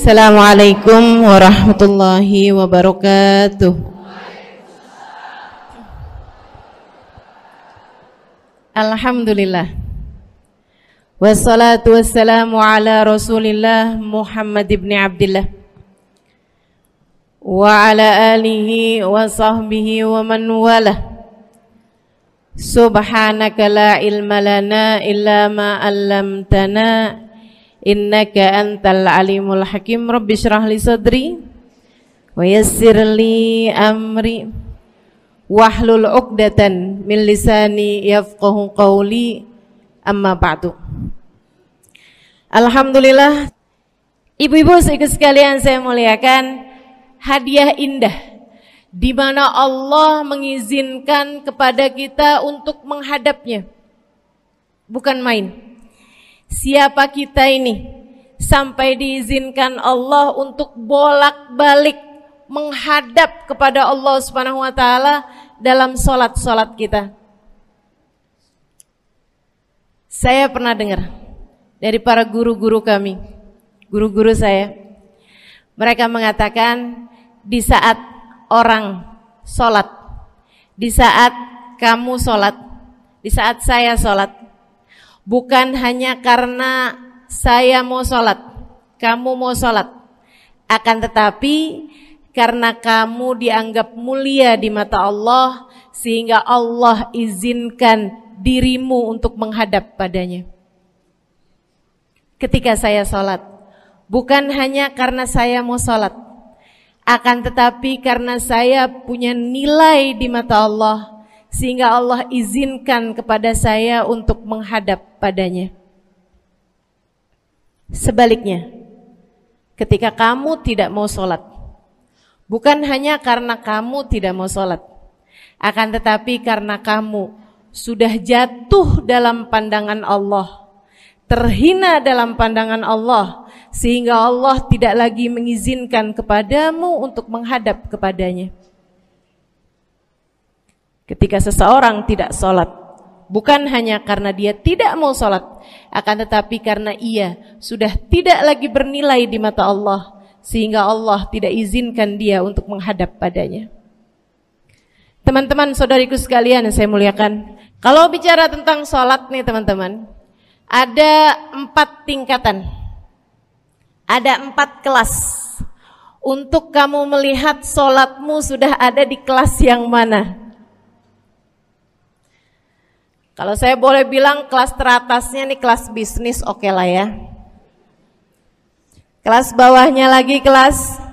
Assalamualaikum warahmatullahi wabarakatuh. Alhamdulillah. Wassalatu wassalamu ala Rasulillah Muhammad ibn Abdillah wa ala alihi wa sahbihi wa man walah. Subhanaka la ilma lana illa ma 'allamtana innaka antal alimul hakim. Rabbi shrah li sadri wa yassir li amri wahlul 'uqdatan min lisani yafqahu qawli. Amma ba'du. Alhamdulillah, ibu-ibu sekalian saya muliakan, hadiah indah di mana Allah mengizinkan kepada kita untuk menghadapnya. Bukan main. Siapa kita ini sampai diizinkan Allah untuk bolak-balik menghadap kepada Allah Subhanahu wa taala dalam salat-salat kita? Saya pernah dengar dari para guru-guru kami, guru-guru saya. Mereka mengatakan di saat orang salat, di saat kamu salat, di saat saya salat, bukan hanya karena saya mau sholat, kamu mau sholat, akan tetapi karena kamu dianggap mulia di mata Allah, sehingga Allah izinkan dirimu untuk menghadap padanya. Ketika saya sholat, bukan hanya karena saya mau sholat, akan tetapi karena saya punya nilai di mata Allah, sehingga Allah izinkan kepada saya untuk menghadap padanya. Sebaliknya, ketika kamu tidak mau sholat, bukan hanya karena kamu tidak mau sholat, akan tetapi karena kamu sudah jatuh dalam pandangan Allah, terhina dalam pandangan Allah, sehingga Allah tidak lagi mengizinkan kepadamu untuk menghadap kepadanya. Ketika seseorang tidak sholat, bukan hanya karena dia tidak mau sholat, akan tetapi karena ia sudah tidak lagi bernilai di mata Allah, sehingga Allah tidak izinkan dia untuk menghadap padanya. Teman-teman, saudariku sekalian yang saya muliakan, kalau bicara tentang sholat nih teman-teman, ada 4 tingkatan, ada 4 kelas. Untuk kamu melihat sholatmu sudah ada di kelas yang mana? Kalau saya boleh bilang kelas teratasnya nih kelas bisnis, oke lah ya. Kelas bawahnya lagi kelas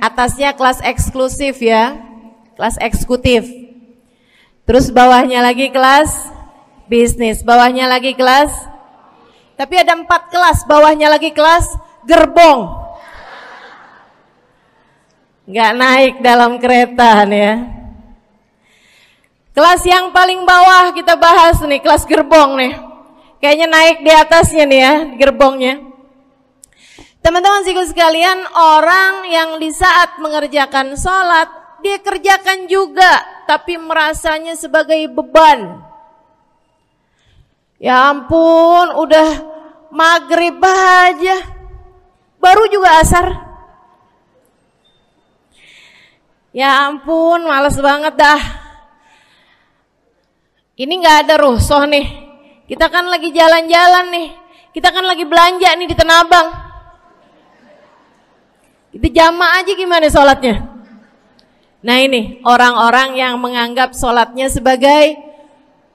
atasnya kelas eksklusif ya, kelas eksekutif. Terus bawahnya lagi kelas bisnis, bawahnya lagi kelas, tapi ada 4 kelas, bawahnya lagi kelas gerbong. Nggak naik dalam kereta nih ya. Kelas yang paling bawah kita bahas nih, kelas gerbong nih. Kayaknya naik di atasnya nih ya, gerbongnya. Teman-teman sekalian, orang yang di saat mengerjakan sholat, dia kerjakan juga, tapi merasanya sebagai beban. Ya ampun, udah maghrib aja, baru juga asar. Ya ampun, males banget dah. Ini gak ada rusuh nih, kita kan lagi jalan-jalan nih, kita kan lagi belanja nih di Tanah Abang. Itu jamaah aja gimana sholatnya? Nah ini orang-orang yang menganggap sholatnya sebagai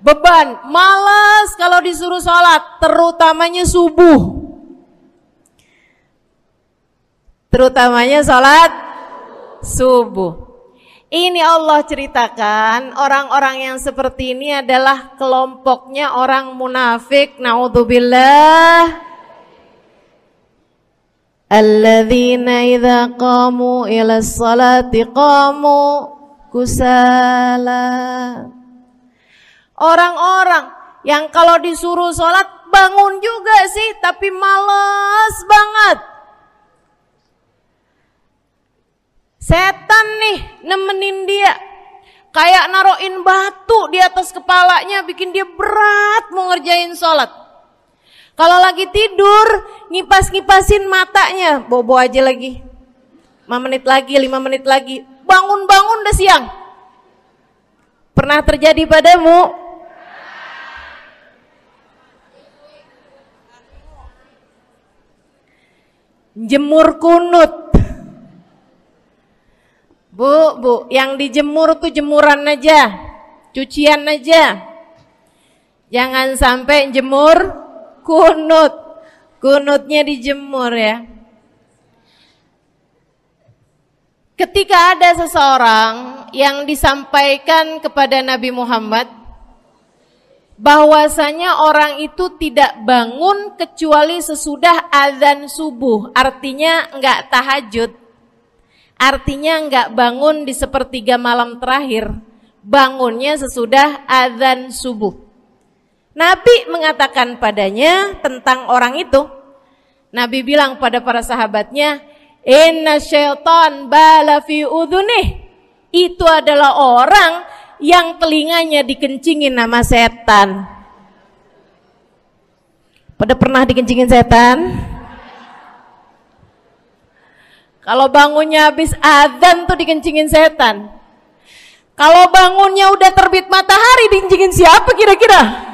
beban, malas kalau disuruh sholat, terutamanya subuh. Terutamanya sholat subuh. Ini Allah ceritakan orang-orang yang seperti ini adalah kelompoknya orang munafik, naudzubillah. Alladzina idza qamu ila sholati qamu kusala. Orang-orang yang kalau disuruh sholat bangun juga sih, tapi malas banget. Setan nih nemenin dia, kayak naroin batu di atas kepalanya, bikin dia berat mau ngerjain sholat. Kalau lagi tidur, ngipas-ngipasin matanya, bobo aja lagi. 5 menit lagi, 5 menit lagi. Bangun-bangun udah siang. Pernah terjadi padamu? Jemur kunut. Bu, yang dijemur tuh jemuran aja, cucian aja. Jangan sampai jemur kunut. Kunutnya dijemur ya. Ketika ada seseorang yang disampaikan kepada Nabi Muhammad bahwasanya orang itu tidak bangun kecuali sesudah azan subuh, artinya enggak tahajud, artinya enggak bangun di sepertiga malam terakhir, bangunnya sesudah azan subuh. Nabi mengatakan padanya tentang orang itu, Nabi bilang pada para sahabatnya, inna syaitan bala fi udhunih. Itu adalah orang yang telinganya dikencingin sama setan. Pada pernah dikencingin setan? Kalau bangunnya habis adzan tuh dikencingin setan. Kalau bangunnya udah terbit matahari dikencingin siapa kira-kira?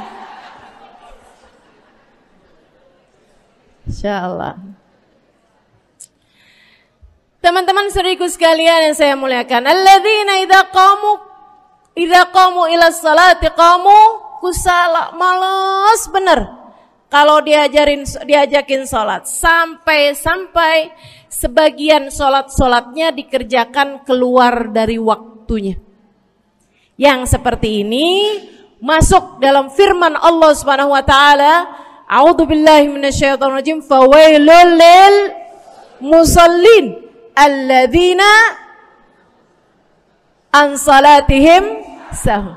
Insyaallah. Teman-teman saudariku sekalian yang saya muliakan, alladzina idza qamu ila salati qamu kusala, malas bener kalau diajakin salat, sampai sebagian salatnya dikerjakan keluar dari waktunya. Yang seperti ini masuk dalam firman Allah Subhanahu wa taala, a'udzubillahi minasyaitonir rajim, fawailul lil musallin alladzina an salatihim sahun.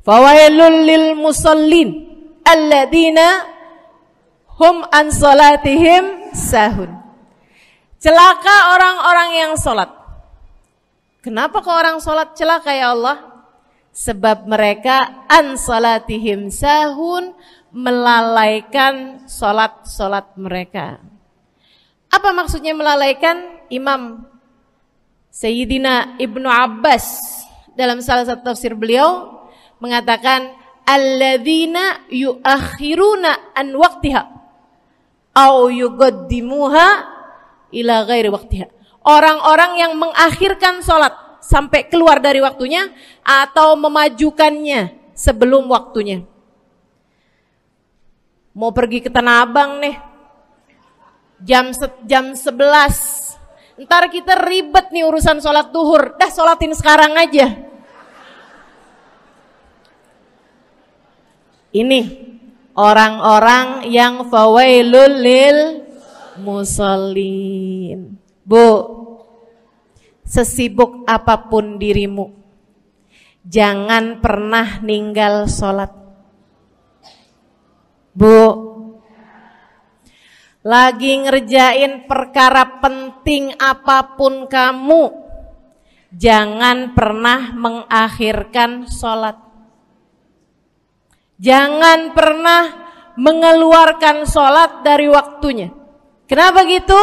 Fawailul lil musallin alladzina hum an salatihim sahun. Celaka orang-orang yang salat. Kenapa kok orang salat celaka ya Allah? Sebab mereka an salatihim sahun, melalaikan salat mereka. Apa maksudnya melalaikan? Imam Sayyidina Ibnu Abbas dalam salah satu tafsir beliau mengatakan alladzina yuakhiruna an waqtiha au yuqaddimuha ila ghairi waqtiha. Orang-orang yang mengakhirkan salat sampai keluar dari waktunya atau memajukannya sebelum waktunya. Mau pergi ke Tanah Abang nih, jam 11. Ntar kita ribet nih urusan sholat duhur. Dah sholatin sekarang aja. Ini orang-orang yang fawailul lil musallin. Bu, sesibuk apapun dirimu, jangan pernah ninggal sholat. Bu, lagi ngerjain perkara penting apapun kamu, jangan pernah mengakhirkan sholat. Jangan pernah mengeluarkan sholat dari waktunya. Kenapa gitu?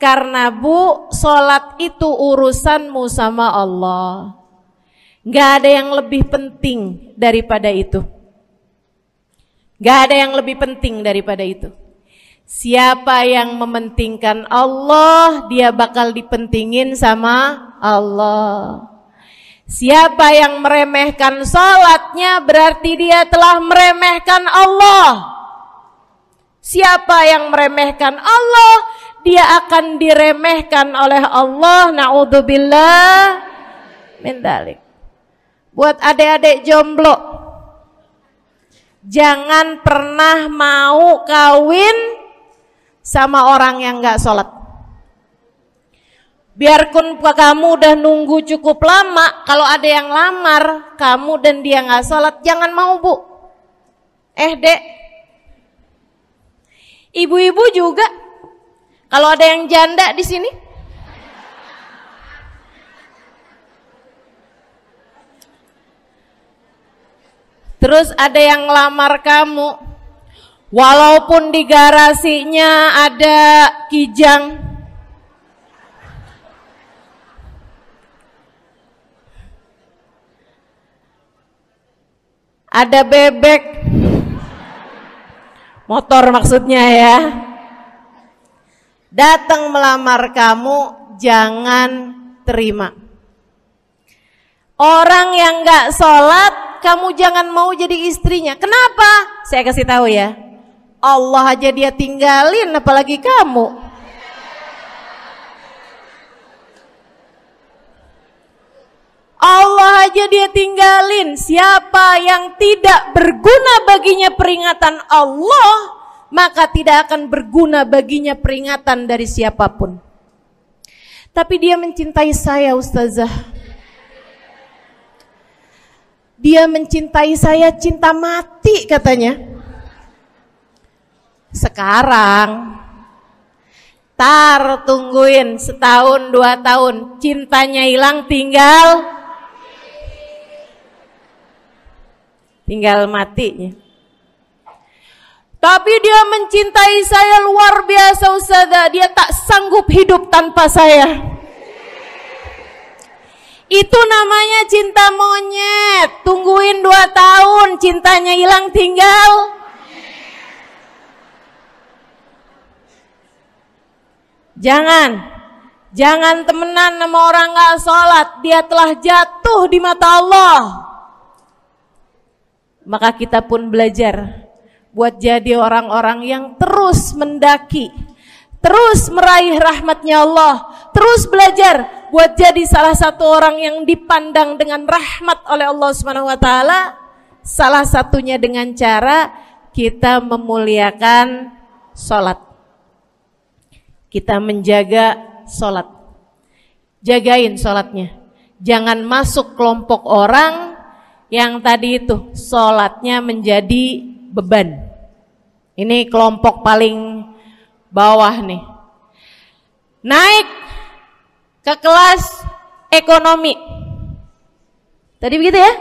Karena bu, sholat itu urusanmu sama Allah. Gak ada yang lebih penting daripada itu. Gak ada yang lebih penting daripada itu. Siapa yang mementingkan Allah, dia bakal dipentingin sama Allah. Siapa yang meremehkan salatnya, berarti dia telah meremehkan Allah. Siapa yang meremehkan Allah, dia akan diremehkan oleh Allah. Na'udzubillah min dzalik. Buat adik-adik jomblo, jangan pernah mau kawin sama orang yang gak sholat. Biarpun kamu udah nunggu cukup lama, kalau ada yang lamar kamu dan dia gak sholat, jangan mau bu. Dek, ibu-ibu juga, kalau ada yang janda di sini, terus ada yang lamar kamu, Walaupun di garasinya ada kijang, ada bebek, motor maksudnya ya, datang melamar kamu, jangan terima. Orang yang gak sholat, kamu jangan mau jadi istrinya. Kenapa? Saya kasih tahu ya, Allah aja dia tinggalin, apalagi kamu. Allah aja dia tinggalin. Siapa yang tidak berguna baginya peringatan Allah, maka tidak akan berguna baginya peringatan dari siapapun. Tapi dia mencintai saya, Ustazah. Dia mencintai saya cinta mati katanya. Sekarang tungguin setahun 2 tahun, cintanya hilang, tinggal matinya. Tapi dia mencintai saya luar biasa, Ustazah. Dia tak sanggup hidup tanpa saya. Itu namanya cinta monyet. Tungguin 2 tahun, cintanya hilang, tinggal. Jangan temenan sama orang gak sholat. Dia telah jatuh di mata Allah. Maka kita pun belajar buat jadi orang-orang yang terus mendaki, terus meraih rahmatnya Allah, terus belajar buat jadi salah satu orang yang dipandang dengan rahmat oleh Allah Subhanahu wa taala. Salah satunya dengan cara kita memuliakan sholat, kita menjaga sholat. Jagain sholatnya, jangan masuk kelompok orang yang tadi itu sholatnya menjadi beban. Ini kelompok paling bawah nih. Naik ke kelas ekonomi. Tadi begitu ya?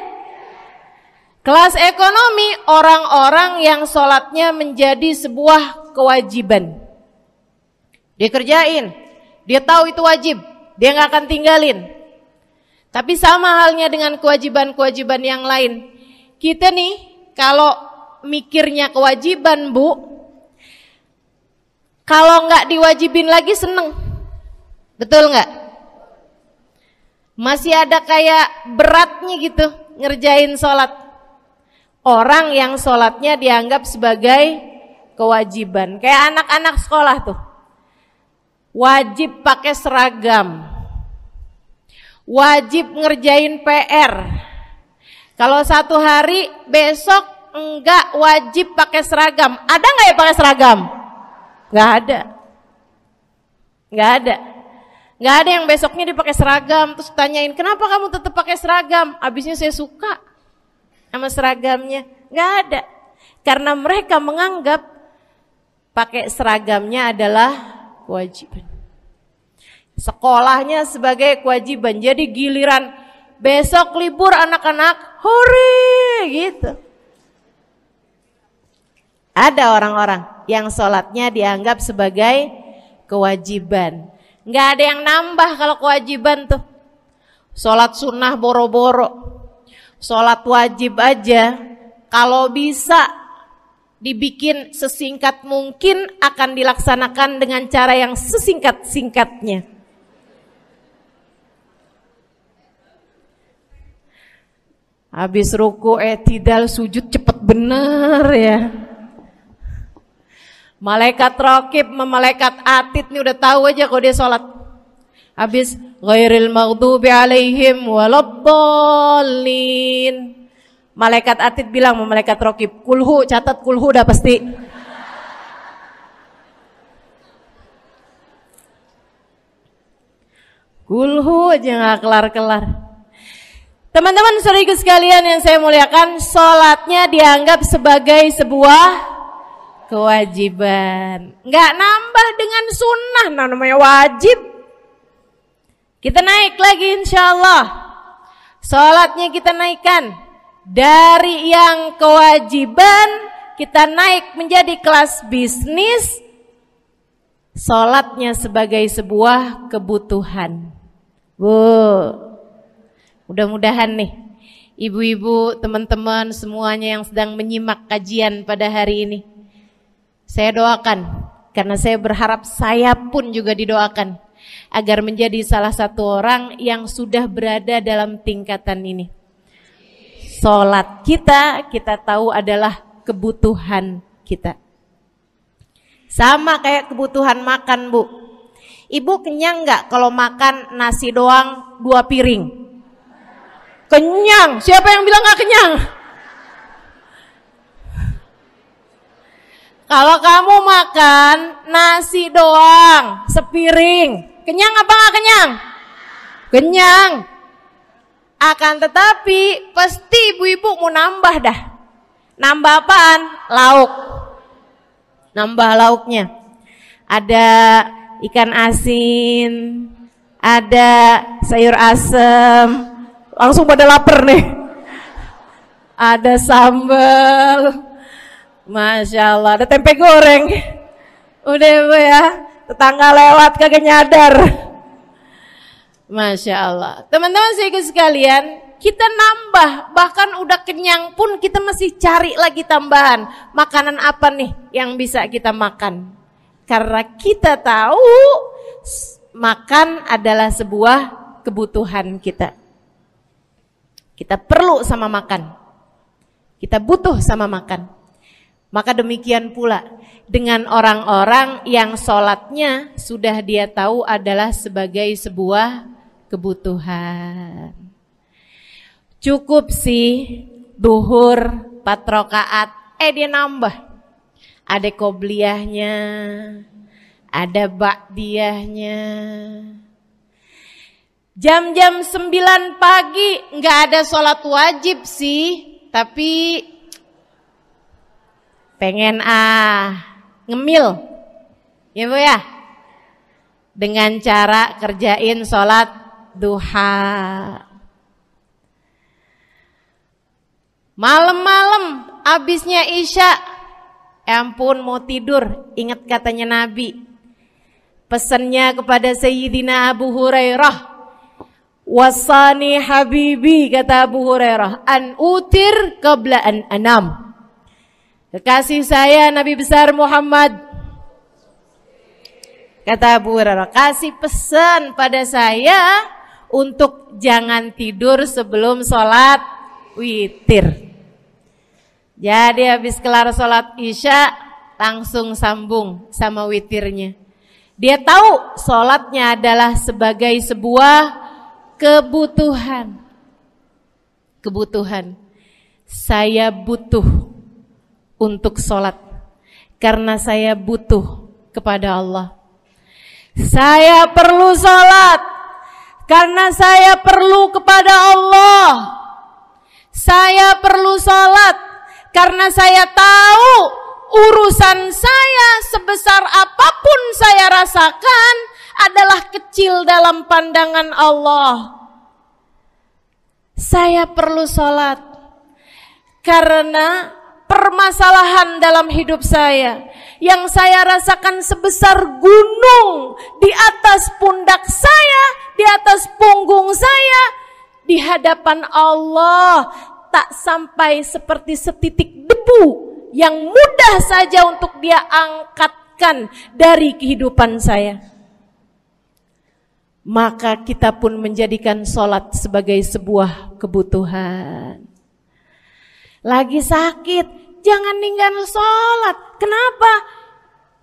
Kelas ekonomi, orang-orang yang sholatnya menjadi sebuah kewajiban. Dia kerjain, dia tahu itu wajib, dia gak akan tinggalin. Tapi sama halnya dengan kewajiban-kewajiban yang lain. Kita nih kalau mikirnya kewajiban, Bu, kalau nggak diwajibin lagi seneng. Betul nggak? Masih ada kayak beratnya gitu ngerjain sholat. Orang yang sholatnya dianggap sebagai kewajiban. Kayak anak-anak sekolah tuh, wajib pakai seragam, wajib ngerjain PR. Kalau satu hari, besok enggak wajib pakai seragam. Ada nggak ya pakai seragam? Nggak ada. Nggak ada yang besoknya dia pakai seragam. Terus tanyain, kenapa kamu tetap pakai seragam? Abisnya saya suka sama seragamnya. Nggak ada. Karena mereka menganggap pakai seragamnya adalah kewajiban. Sekolahnya sebagai kewajiban. Jadi giliran besok libur anak-anak, hore gitu. Ada orang-orang yang sholatnya dianggap sebagai kewajiban. Nggak ada yang nambah kalau kewajiban tuh. Sholat sunnah boro-boro. Sholat wajib aja kalau bisa dibikin sesingkat mungkin akan dilaksanakan dengan cara yang sesingkat-singkatnya. Habis ruku i'tidal sujud cepet bener ya. Malaikat raqib sama malaikat atid nih udah tahu aja kalau dia sholat. Habis ghairil maghdubi alaihim waladdallin. Malaikat atid bilang sama malaikat raqib, kulhu, catat kulhu udah pasti. Kulhu aja gak kelar-kelar. Teman-teman saudaraku sekalian yang saya muliakan, sholatnya dianggap sebagai sebuah kewajiban. Nggak nambah dengan sunnah, namanya wajib. Kita naik lagi insya Allah. Sholatnya kita naikkan dari yang kewajiban kita naik menjadi kelas bisnis, sholatnya sebagai sebuah kebutuhan. Mudah-mudahan nih ibu-ibu, teman-teman semuanya yang sedang menyimak kajian pada hari ini, saya doakan, karena saya berharap saya pun juga didoakan, agar menjadi salah satu orang yang sudah berada dalam tingkatan ini. Sholat kita tahu adalah kebutuhan kita. Sama kayak kebutuhan makan, Bu. Ibu kenyang nggak kalau makan nasi doang 2 piring? Kenyang. Siapa yang bilang nggak kenyang? Kalau kamu makan nasi doang sepiring, kenyang apa nggak kenyang? Kenyang. Akan tetapi pasti ibu-ibu mau nambah dah. Nambah apaan? Lauk. Nambah lauknya. Ada ikan asin, ada sayur asem, langsung pada lapar nih. Ada sambal, Masya Allah, ada tempe goreng. Udah Bu ya, tetangga lewat kagak nyadar. Masya Allah. Teman-teman saudara sekalian, kita nambah, bahkan udah kenyang pun kita masih cari lagi tambahan. Makanan apa nih yang bisa kita makan? Karena kita tahu makan adalah sebuah kebutuhan kita. Kita perlu sama makan. Kita butuh sama makan. Maka demikian pula dengan orang-orang yang sholatnya sudah dia tahu adalah sebagai sebuah kebutuhan. Cukup sih duhur 4 rakaat, dia nambah. Ada qobliyahnya, ada ba'diyahnya. Jam-jam 9 pagi nggak ada sholat wajib sih, tapi pengen ngemil, ya Bu ya, dengan cara kerjain sholat duha. Malam-malam abisnya isya, ampun mau tidur, ingat katanya Nabi, pesannya kepada Sayyidina Abu Hurairah, wasani habibi, kata Abu Hurairah, an utir qabla an anam. Kekasih saya Nabi besar Muhammad, kata Abu Hurairah, kasih pesan pada saya untuk jangan tidur sebelum sholat witir. Jadi habis kelar sholat isya langsung sambung sama witirnya. Dia tahu sholatnya adalah sebagai sebuah kebutuhan. Kebutuhan. Saya butuh untuk sholat karena saya butuh kepada Allah. Saya perlu sholat karena saya perlu kepada Allah. Saya perlu sholat karena saya tahu urusan saya sebesar apapun saya rasakan adalah kecil dalam pandangan Allah. Saya perlu sholat karena permasalahan dalam hidup saya yang saya rasakan sebesar gunung di atas pundak saya, di atas punggung saya, di hadapan Allah tak sampai seperti setitik debu yang mudah saja untuk dia angkatkan dari kehidupan saya. Maka kita pun menjadikan sholat sebagai sebuah kebutuhan. Lagi sakit, jangan ninggal sholat. Kenapa?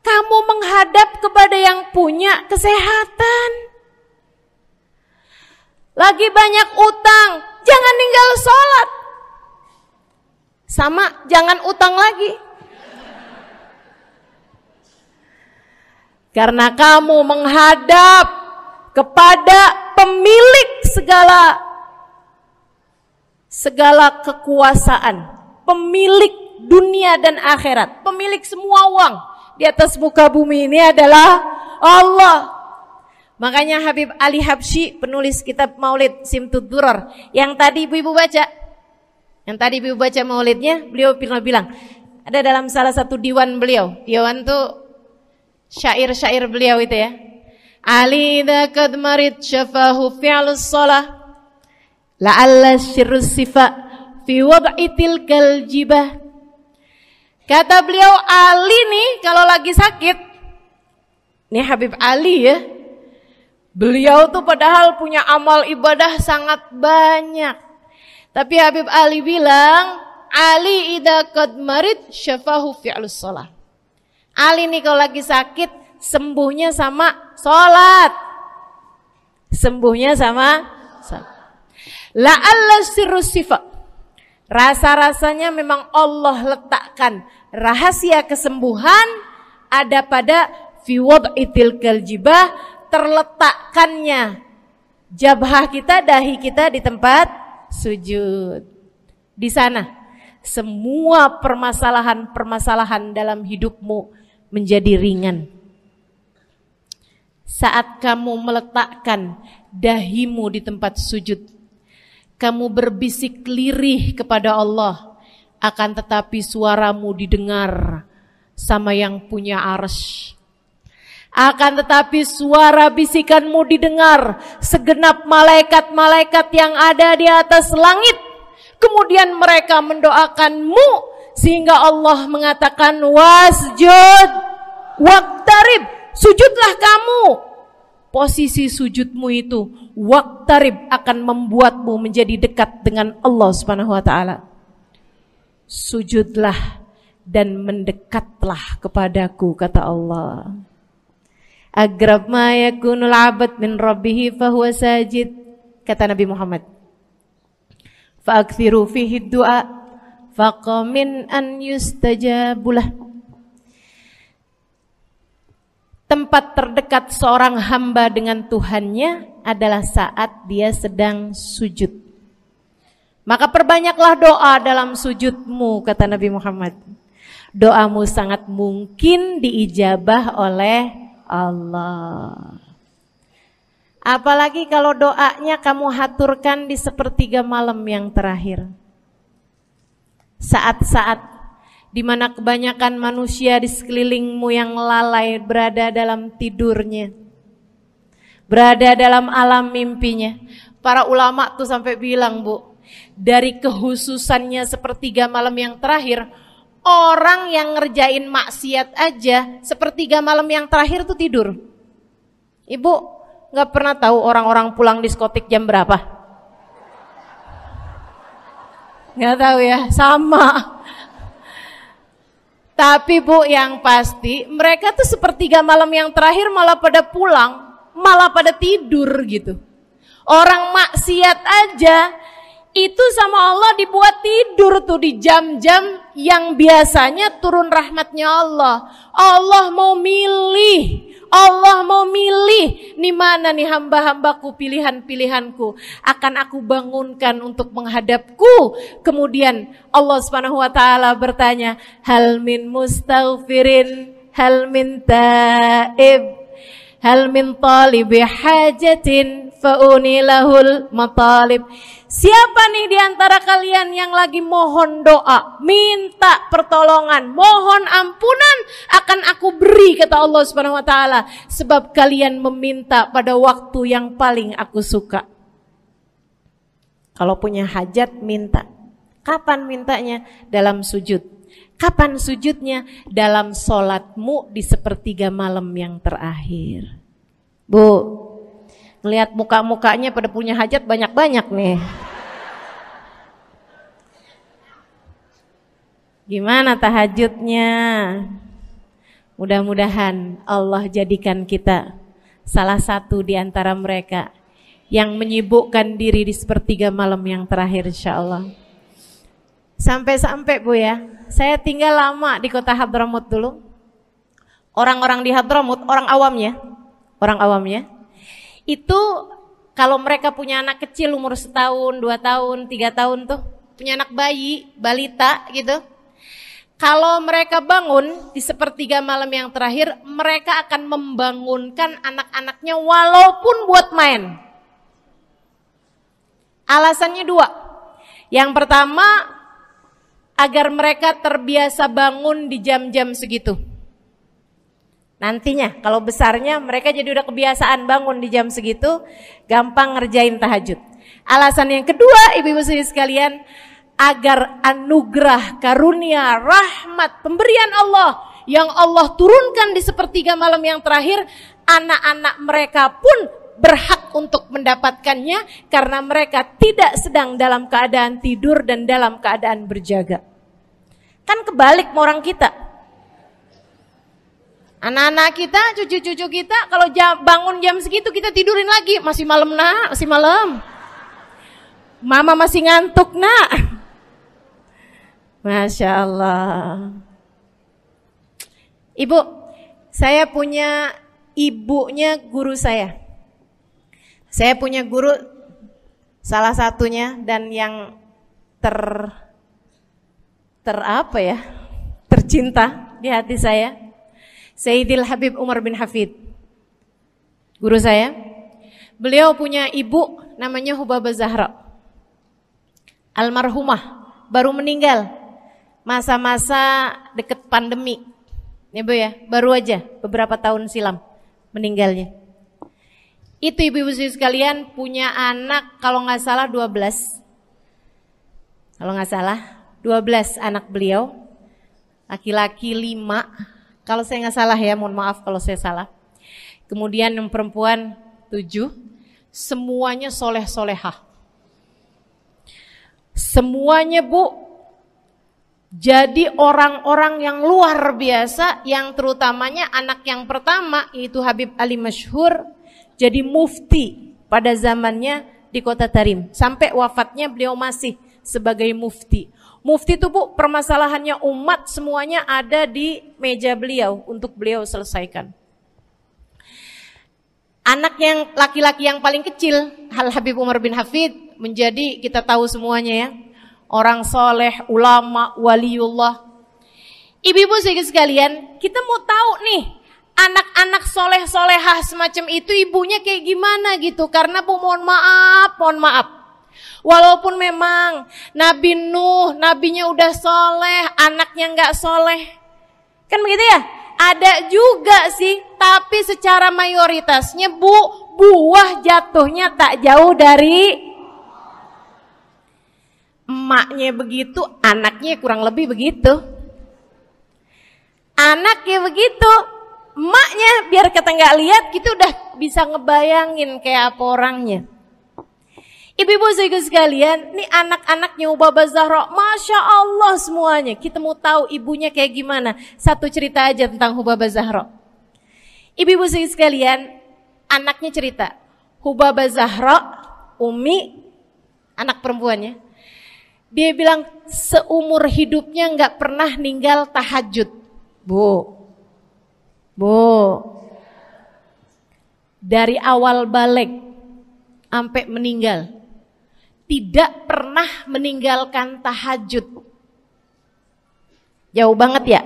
Kamu menghadap kepada yang punya kesehatan. Lagi banyak utang, jangan ninggal sholat. Sama, jangan utang lagi. Karena kamu menghadap kepada pemilik segala kekuasaan, pemilik dunia dan akhirat, pemilik semua uang di atas muka bumi ini adalah Allah. Makanya Habib Ali Habsyi, penulis kitab Maulid Simtud Durar, yang tadi ibu-ibu baca maulidnya, beliau pernah bilang, Ada dalam salah satu diwan beliau. Diwan tuh syair-syair beliau itu ya. Ali idza qad marid syafahu fi'lus shalah la'alla syirrus sifa fi wad'i tilkal jibah. Kata beliau, Ali nih kalau lagi sakit, nih Habib Ali ya, beliau tuh padahal punya amal ibadah sangat banyak. Tapi Habib Ali bilang, Ali idza qad marid syafahu fi'lus shalah. Ali nih kalau lagi sakit, sembuhnya sama sholat. Sembuhnya sama sholat. La'alla sirrus sifa. Rasa-rasanya memang Allah letakkan rahasia kesembuhan ada pada fi wad'i tilkal jibah, terletakkannya jabhah kita, dahi kita di tempat sujud. Di sana semua permasalahan-permasalahan dalam hidupmu menjadi ringan. Saat kamu meletakkan dahimu di tempat sujud, kamu berbisik lirih kepada Allah, akan tetapi suaramu didengar sama yang punya arsy. Akan tetapi suara bisikanmu didengar segenap malaikat-malaikat yang ada di atas langit. Kemudian mereka mendoakanmu sehingga Allah mengatakan wasjud waqtarib, sujudlah kamu. Posisi sujudmu itu waqtarib akan membuatmu menjadi dekat dengan Allah Subhanahu wa taala. Sujudlah dan mendekatlah kepadaku, kata Allah. Agrab ma yakunul 'abd min rabbih fa huwa sajid, kata Nabi Muhammad. Fa aktsiru fihi du'a faqamin an yustajabulah. Tempat terdekat seorang hamba dengan Tuhannya adalah saat dia sedang sujud. Maka perbanyaklah doa dalam sujudmu, kata Nabi Muhammad. Doamu sangat mungkin diijabah oleh Allah. Apalagi kalau doanya kamu haturkan di sepertiga malam yang terakhir. Saat-saat di mana kebanyakan manusia di sekelilingmu yang lalai berada dalam tidurnya, berada dalam alam mimpinya. Para ulama tuh sampai bilang, Bu, dari kehususannya sepertiga malam yang terakhir, orang yang ngerjain maksiat aja sepertiga malam yang terakhir tuh tidur. Ibu gak pernah tahu orang-orang pulang diskotik jam berapa? Gak tahu ya, sama. Tapi Bu, yang pasti mereka tuh sepertiga malam yang terakhir malah pada pulang, malah pada tidur gitu. Orang maksiat aja itu sama Allah dibuat tidur tuh di jam-jam yang biasanya turun rahmatnya Allah. Allah mau milih nih mana nih hamba-hambaku, pilihan-pilihanku akan aku bangunkan untuk menghadapku. Kemudian Allah Subhanahu wa taala bertanya, hal min mustaghfirin, hal min taib, hal min talibi hajatin faunilahul matalib. Siapa nih di antara kalian yang lagi mohon doa, minta pertolongan, mohon ampunan, akan aku beri, kata Allah Subhanahu wa taala, sebab kalian meminta pada waktu yang paling aku suka. Kalau punya hajat minta. Kapan mintanya? Dalam sujud. Kapan sujudnya? Dalam sholatmu di sepertiga malam yang terakhir. Bu, ngelihat muka-mukanya pada punya hajat banyak-banyak nih. Gimana tahajudnya? Mudah-mudahan Allah jadikan kita salah satu di antara mereka yang menyibukkan diri di sepertiga malam yang terakhir, insyaallah. Sampai-sampai Bu ya, saya tinggal lama di kota Hadramut dulu. Orang-orang di Hadramut, orang awamnya, itu kalau mereka punya anak kecil umur 1 tahun, 2 tahun, 3 tahun tuh, punya anak bayi, balita gitu. Kalau mereka bangun di sepertiga malam yang terakhir, mereka akan membangunkan anak-anaknya walaupun buat main. Alasannya 2. Yang pertama, agar mereka terbiasa bangun di jam-jam segitu. Nantinya kalau besarnya mereka jadi udah kebiasaan bangun di jam segitu, gampang ngerjain tahajud. Alasan yang kedua, ibu-ibu sekalian, agar anugerah, karunia, rahmat, pemberian Allah yang Allah turunkan di sepertiga malam yang terakhir, anak-anak mereka pun berhak untuk mendapatkannya karena mereka tidak sedang dalam keadaan tidur dan dalam keadaan berjaga. Kan kebalik sama orang kita. Anak-anak kita, cucu-cucu kita kalau bangun jam segitu kita tidurin lagi. Masih malam nak, masih malam. Mama masih ngantuk nak. Masya Allah. Ibu, saya punya ibunya guru saya. Saya punya guru salah satunya dan yang tercinta di hati saya, Sayyidil Habib Umar bin Hafid. Guru saya. Beliau punya ibu namanya Hubabah Zahra. Almarhumah, baru meninggal masa-masa deket pandemi. Ya Bu ya, baru aja beberapa tahun silam meninggalnya. Itu ibu-ibu sekalian punya anak kalau nggak salah 12. Kalau nggak salah 12 anak beliau. Laki-laki 5. Kalau saya nggak salah ya, mohon maaf kalau saya salah. Kemudian yang perempuan 7. Semuanya soleh-solehah. Semuanya Bu, jadi orang-orang yang luar biasa, yang terutamanya anak yang pertama yaitu Habib Ali Masyhur jadi mufti pada zamannya di Kota Tarim. Sampai wafatnya beliau masih sebagai mufti. Mufti itu Bu, permasalahannya umat semuanya ada di meja beliau untuk beliau selesaikan. Anak yang laki-laki yang paling kecil, Al Habib Umar bin Hafid, menjadi kita tahu semuanya ya, orang soleh, ulama, waliullah. Ibu-ibu sekalian, kita mau tahu nih, anak-anak soleh-solehah semacam itu ibunya kayak gimana gitu. Karena Bu, mohon maaf. Walaupun memang Nabi Nuh, nabinya udah soleh, anaknya nggak soleh. Kan begitu ya? Ada juga sih, tapi secara mayoritasnya Bu, buah jatuhnya tak jauh dari emaknya begitu, anaknya kurang lebih begitu. Anaknya begitu, emaknya biar kita nggak lihat, kita udah bisa ngebayangin kayak apa orangnya. Ibu-ibu sekalian, nih anak-anaknya Hubabah Zahra, Masya Allah semuanya. Kita mau tahu ibunya kayak gimana. Satu cerita aja tentang Hubabah Zahra. Ibu-ibu sekalian, anaknya cerita, Hubabah Zahra, Umi, anak perempuannya, dia bilang seumur hidupnya nggak pernah ninggal tahajud. Bu, dari awal balik sampai meninggal, tidak pernah meninggalkan tahajud. Jauh banget ya?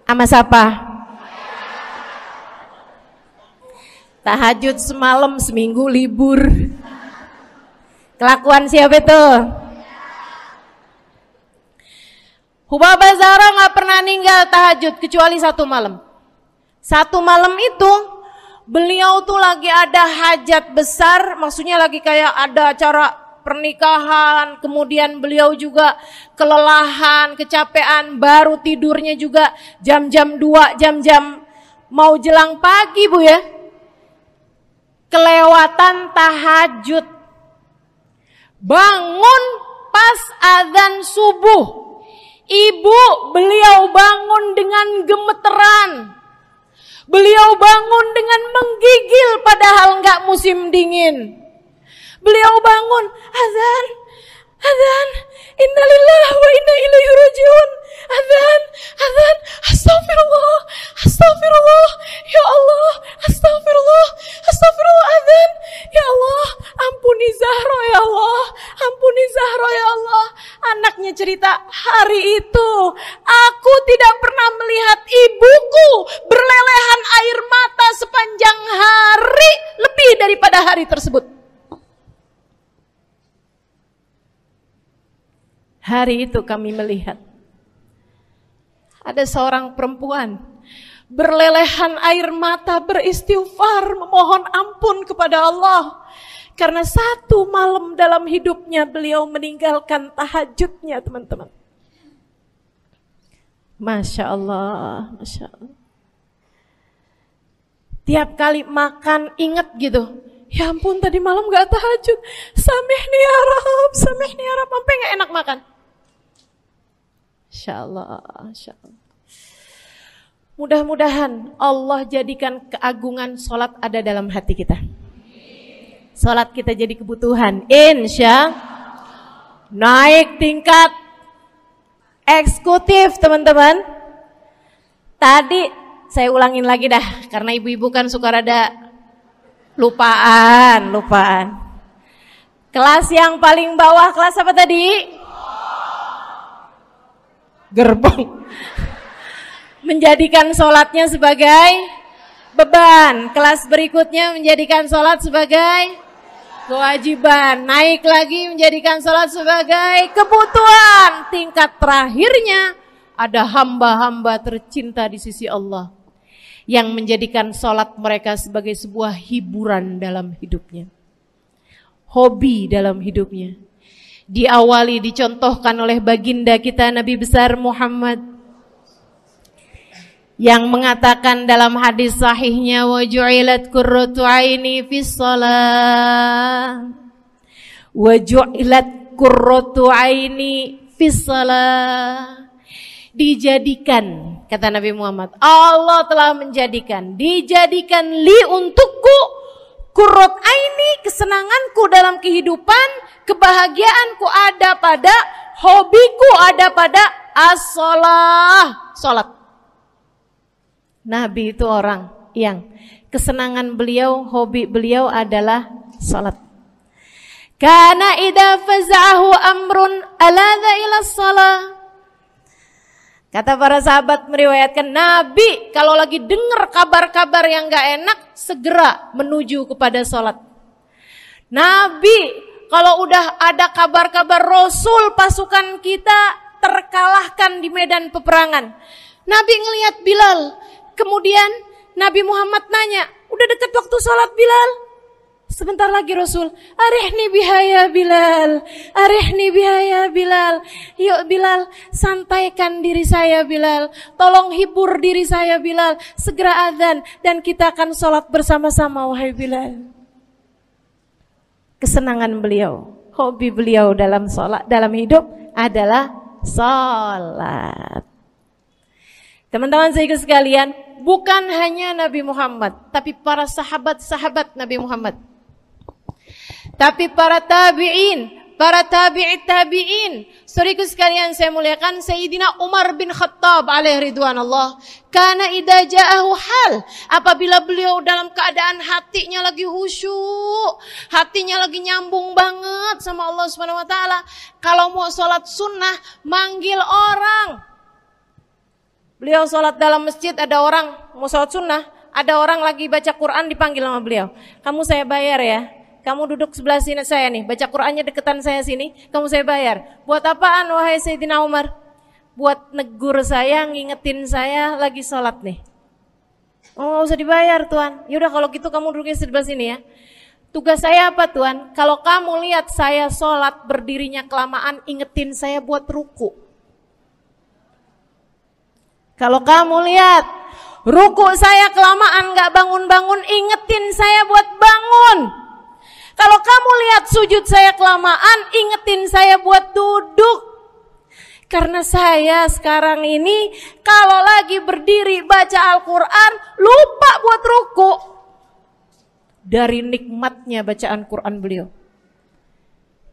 Sama siapa? Tahajud semalam, seminggu libur. Kelakuan siapa itu? Hubabah Zahra gak pernah ninggal tahajud kecuali satu malam. Satu malam itu beliau tuh lagi ada hajat besar, maksudnya lagi kayak ada acara pernikahan, kemudian beliau juga kelelahan, kecapean, baru tidurnya juga jam-jam 2, jam-jam mau jelang pagi Bu ya. Kelewatan tahajud. Bangun pas azan subuh. Ibu, beliau bangun dengan gemeteran. Beliau bangun dengan menggigil padahal nggak musim dingin. Beliau bangun, azan, innalillah wa inna ilaihi rajiun. Azan, astagfirullah, ya Allah, astagfirullah, azan, ya Allah, ampuni Zahra ya Allah, ampuni Zahra ya Allah. Anaknya cerita, hari itu aku tidak pernah melihat ibuku berlelehan air mata sepanjang hari lebih daripada hari tersebut. Hari itu kami melihat ada seorang perempuan berlelehan air mata beristighfar memohon ampun kepada Allah karena satu malam dalam hidupnya beliau meninggalkan tahajudnya, teman-teman. Masya Allah, Masya Allah. Tiap kali makan ingat gitu, ya ampun tadi malam gak tahajud, samihni ya Rab, samihni ya Rab, sampai gak enak makan. Insya Allah, insya Allah. Mudah-mudahan Allah jadikan keagungan sholat ada dalam hati kita. Sholat kita jadi kebutuhan. Insya naik tingkat eksekutif, teman-teman. Tadi saya ulangin lagi dah, karena ibu-ibu kan suka rada lupaan. Kelas yang paling bawah, kelas apa tadi? Gerbong. Menjadikan sholatnya sebagai beban. Kelas berikutnya menjadikan sholat sebagai kewajiban. Naik lagi menjadikan sholat sebagai kebutuhan. Tingkat terakhirnya ada hamba-hamba tercinta di sisi Allah yang menjadikan sholat mereka sebagai sebuah hiburan dalam hidupnya, hobi dalam hidupnya. Diawali, dicontohkan oleh baginda kita Nabi besar Muhammad yang mengatakan dalam hadis sahihnya, wa ju'ilat qurratu aini fis shalah, wa ju'ilat qurratu aini fis shalah. Dijadikan, kata Nabi Muhammad, Allah telah menjadikan, dijadikan li untukku qurrat aini, kesenanganku dalam kehidupan, kebahagiaanku ada pada, hobiku ada pada as-shalah, salat. Nabi itu orang yang kesenangan beliau, hobi beliau adalah salat. Kana idza faza'ahu amrun aladha ila shalah. Kata para sahabat meriwayatkan, Nabi kalau lagi dengar kabar-kabar yang gak enak, segera menuju kepada sholat. Nabi kalau udah ada kabar-kabar Rasul pasukan kita terkalahkan di medan peperangan, Nabi ngelihat Bilal. Kemudian Nabi Muhammad nanya, udah dekat waktu sholat Bilal? Sebentar lagi Rasul, arihni bihaya Bilal, arihni bihaya Bilal. Yuk Bilal, santaikan diri saya Bilal, tolong hibur diri saya Bilal. Segera azan dan kita akan sholat bersama-sama wahai Bilal. Kesenangan beliau, hobi beliau dalam sholat, dalam hidup adalah sholat. Teman-teman saya sekalian, bukan hanya Nabi Muhammad, tapi para sahabat-sahabat Nabi Muhammad, tapi para tabi'in, para tabi'it tabi'in. Saudaraku sekalian saya muliakan, Sayyidina Umar bin Khattab alaihi ridwanullah, kana idza ja'ahu hal, apabila beliau dalam keadaan hatinya lagi khusyuk, hatinya lagi nyambung banget sama Allah Subhanahu wa taala, kalau mau sholat sunnah manggil orang. Beliau sholat dalam masjid, ada orang mau sholat sunnah, ada orang lagi baca Quran dipanggil sama beliau. Kamu saya bayar ya, kamu duduk sebelah sini saya nih, baca Qurannya deketan saya sini, kamu saya bayar. Buat apaan wahai Sayyidina Umar? Buat negur saya, ngingetin saya lagi sholat nih. Oh gak usah dibayar Tuan. Yaudah kalau gitu kamu duduknya sebelah sini ya. Tugas saya apa Tuan? Kalau kamu lihat saya sholat berdirinya kelamaan, ingetin saya buat ruku. Kalau kamu lihat ruku saya kelamaan gak bangun-bangun, ingetin saya buat bangun. Kalau kamu lihat sujud saya kelamaan, ingetin saya buat duduk. Karena saya sekarang ini kalau lagi berdiri baca Al-Quran, lupa buat ruku. Dari nikmatnya bacaan Quran beliau.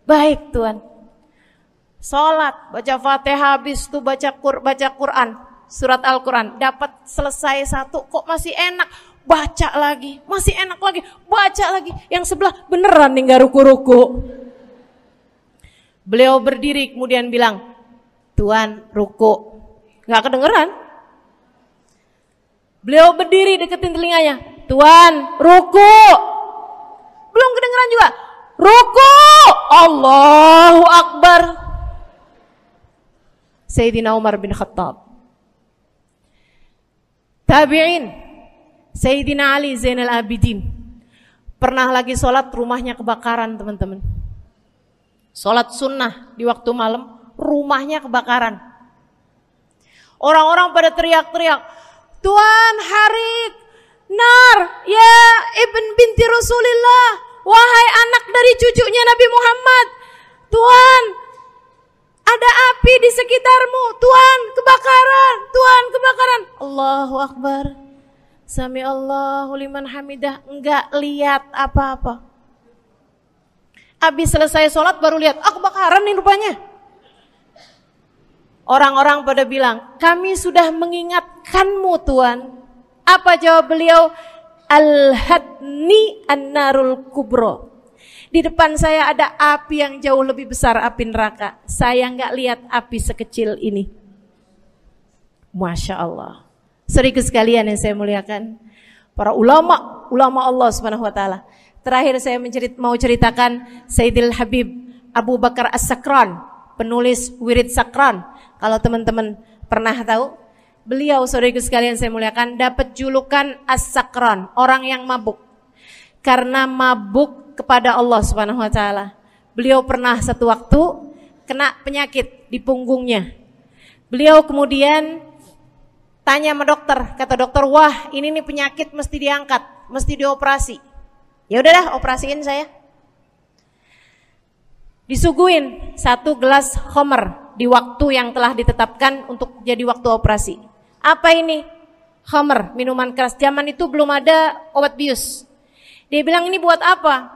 Baik Tuan, sholat, baca Fatihah, habis itu baca Quran, surat Al-Quran, dapat selesai satu, kok masih enak, baca lagi, masih enak lagi, baca lagi. Yang sebelah beneran nih gak ruku-ruku. Beliau berdiri kemudian bilang, Tuan ruku, gak kedengeran. Beliau berdiri deketin telinganya, Tuan ruku, belum kedengeran juga. Ruku, Allahu Akbar. Sayyidina Umar bin Khattab. Tabi'in, Sayyidina Ali Zainal Abidin. Pernah lagi sholat, rumahnya kebakaran, teman-teman. Sholat sunnah di waktu malam, rumahnya kebakaran. Orang-orang pada teriak-teriak, Tuan Harik, nar, ya ibn binti Rasulillah, wahai anak dari cucunya Nabi Muhammad, Tuan, ada api di sekitarmu, Tuan, kebakaran, Tuan, kebakaran. Allahu Akbar. Sami Allahu liman hamidah, enggak lihat apa-apa. Habis selesai sholat baru lihat, kebakaran nih rupanya. Orang-orang pada bilang, kami sudah mengingatkanmu Tuan. Apa jawab beliau? Al-hadni an-narul kubro. Di depan saya ada api yang jauh lebih besar, api neraka. Saya nggak lihat api sekecil ini. Masya Allah. Saudaraku sekalian yang saya muliakan, para ulama Allah Subhanahu Wa Taala. Terakhir saya mau ceritakan Sayyidil Habib Abu Bakar As-Sakran, penulis Wirid Sakran. Kalau teman-teman pernah tahu, beliau saudaraku sekalian saya muliakan dapat julukan As-Sakran, orang yang mabuk. Karena mabuk kepada Allah Subhanahu Wa Taala. Beliau pernah satu waktu kena penyakit di punggungnya. Beliau kemudian tanya sama dokter, kata dokter, wah ini nih penyakit mesti diangkat, mesti dioperasi. Ya udahlah, operasiin saya. Disuguhin 1 gelas khamr di waktu yang telah ditetapkan untuk jadi waktu operasi. Apa ini? Khamr, minuman keras. Zaman itu belum ada obat bius. Dia bilang, ini buat apa?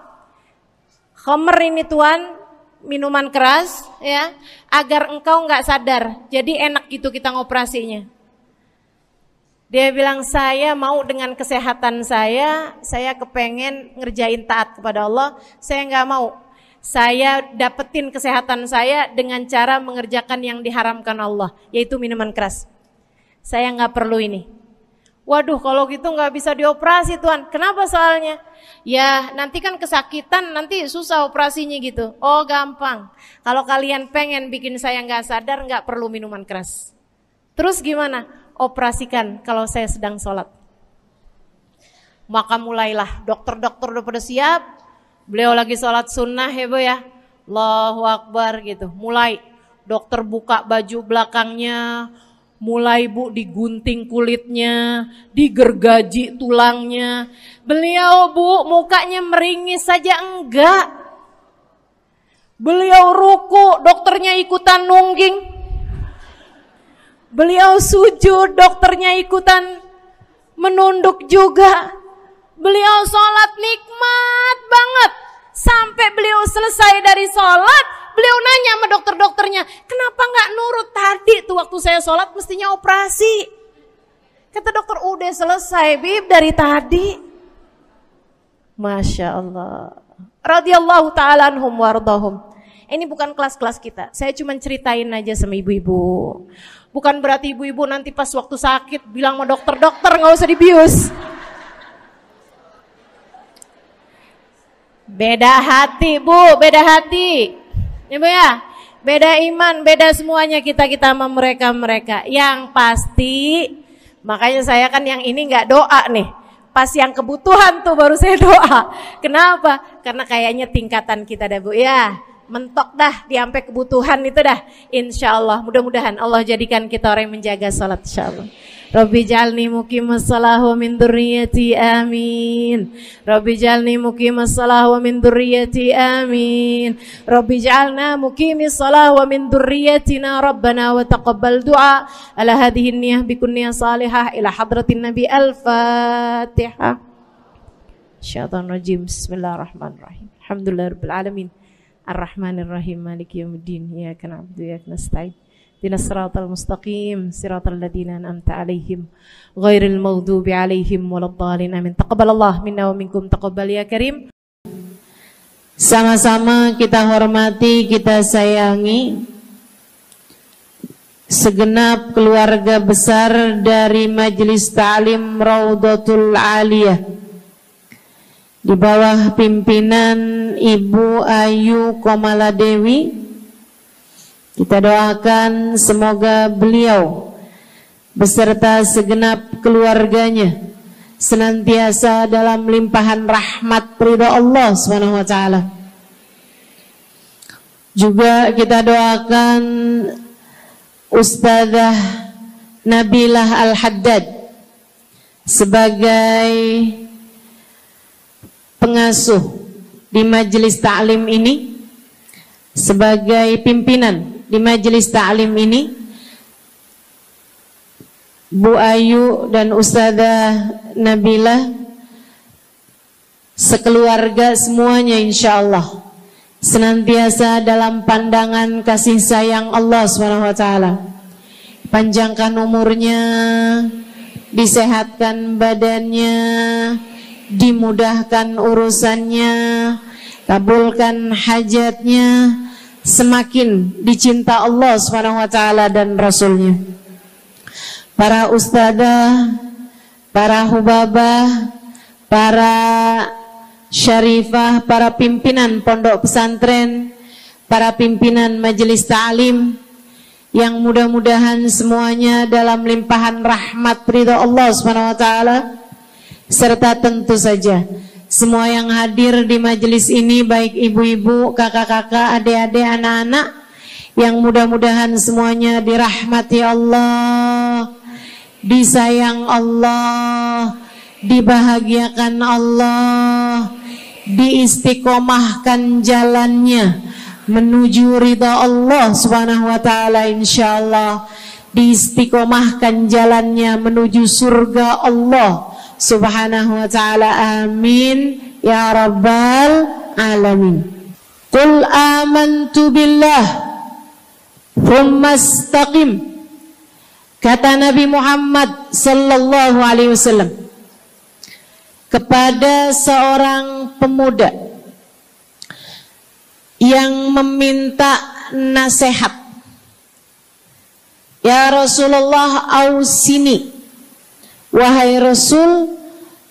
Khamr ini Tuan, minuman keras ya, agar engkau nggak sadar. Jadi enak gitu kita ngoperasinya. Dia bilang, saya mau dengan kesehatan saya kepengen ngerjain taat kepada Allah, saya nggak mau. Saya dapetin kesehatan saya dengan cara mengerjakan yang diharamkan Allah, yaitu minuman keras. Saya nggak perlu ini. Waduh, kalau gitu nggak bisa dioperasi Tuan. Kenapa soalnya? Ya nanti kan kesakitan, nanti susah operasinya gitu. Oh gampang. Kalau kalian pengen bikin saya nggak sadar, nggak perlu minuman keras. Terus gimana? Operasikan kalau saya sedang sholat. Maka mulailah, dokter-dokter udah pada siap. Beliau lagi sholat sunnah ya Bu ya. Allahu Akbar gitu. Mulai dokter buka baju belakangnya, mulai Bu digunting kulitnya, digergaji tulangnya. Beliau Bu mukanya meringis saja enggak. Beliau ruku, dokternya ikutan nungging. Beliau sujud, dokternya ikutan menunduk juga. Beliau sholat nikmat banget. Sampai beliau selesai dari sholat, beliau nanya sama dokter-dokternya, kenapa gak nurut tadi tuh waktu saya sholat mestinya operasi. Kata dokter, udah selesai Bib dari tadi. Masya Allah. Radiyallahu ta'ala anhum wardahum. Ini bukan kelas-kelas kita. Saya cuma ceritain aja sama ibu-ibu. Bukan berarti ibu-ibu nanti pas waktu sakit bilang sama dokter-dokter gak usah dibius. Beda hati Bu, beda hati. Ibu ya, beda iman, beda semuanya kita sama mereka. Yang pasti, makanya saya kan yang ini gak doa nih. Pas yang kebutuhan tuh baru saya doa. Kenapa? Karena kayaknya tingkatan kita dah Bu ya. Mentok dah di sampai kebutuhan itu dah. Insyaallah, mudah-mudahan Allah jadikan kita orang yang menjaga salat insyaallah. Rabbi jalni muqimas shalah wa min dzurriyyati amin. Rabbi jalni muqimas shalah wa min dzurriyyati amin. Rabbi jalna muqimis shalah wa min dzurriyyatina rabbana wa taqabbal du'a. Ala hadhihi niyyah bi kunniyah salihah ila hadratin nabi al-fatihah. Syaitanir rajim. Bismillahirrahmanirrahim. Alhamdulillahirabbil alamin. Ar-Rahmanir-Rahim, Maliki Yaumiddin, Iyyaka na'budu wa iyyaka nasta'in. Ihdinas siratal mustaqim, siratal ladzina an'amta 'alaihim, ghairil maghdubi 'alaihim waladdallin. Amin. Taqabbalallahu minna wa minkum, taqabbal ya karim. Sama-sama kita hormati, kita sayangi segenap keluarga besar dari Majelis Ta'lim Raudhatul Aliyah di bawah pimpinan Ibu Ayu Komaladewi Kita doakan semoga beliau beserta segenap keluarganya senantiasa dalam limpahan rahmat ridha Allah Subhanahu wa taala. Juga kita doakan Ustazah Nabilah Al-Haddad sebagai pengasuh di majelis ta'lim ini, sebagai pimpinan di majelis ta'lim ini, Bu Ayu dan Ustazah Nabilah sekeluarga semuanya insyaallah senantiasa dalam pandangan kasih sayang Allah SWT. Panjangkan umurnya, disehatkan badannya, dimudahkan urusannya, kabulkan hajatnya, semakin dicinta Allah SWT dan Rasulnya. Para ustadzah, para hubabah, para syarifah, para pimpinan pondok pesantren, para pimpinan majelis ta'lim, yang mudah-mudahan semuanya dalam limpahan rahmat ridha Allah SWT, serta tentu saja semua yang hadir di majelis ini, baik ibu-ibu, kakak-kakak, adik-adik, anak-anak, yang mudah-mudahan semuanya dirahmati Allah, disayang Allah, dibahagiakan Allah, diistiqomahkan jalannya menuju ridha Allah Subhanahu wa taala, insyaallah diistiqomahkan jalannya menuju surga Allah Subhanahu wa taala. Amin ya rabbal alamin. Qul amantu billah thumma istaqim, kata Nabi Muhammad sallallahu alaihi wasallam kepada seorang pemuda yang meminta nasihat. Ya Rasulullah, ausini, wahai Rasul,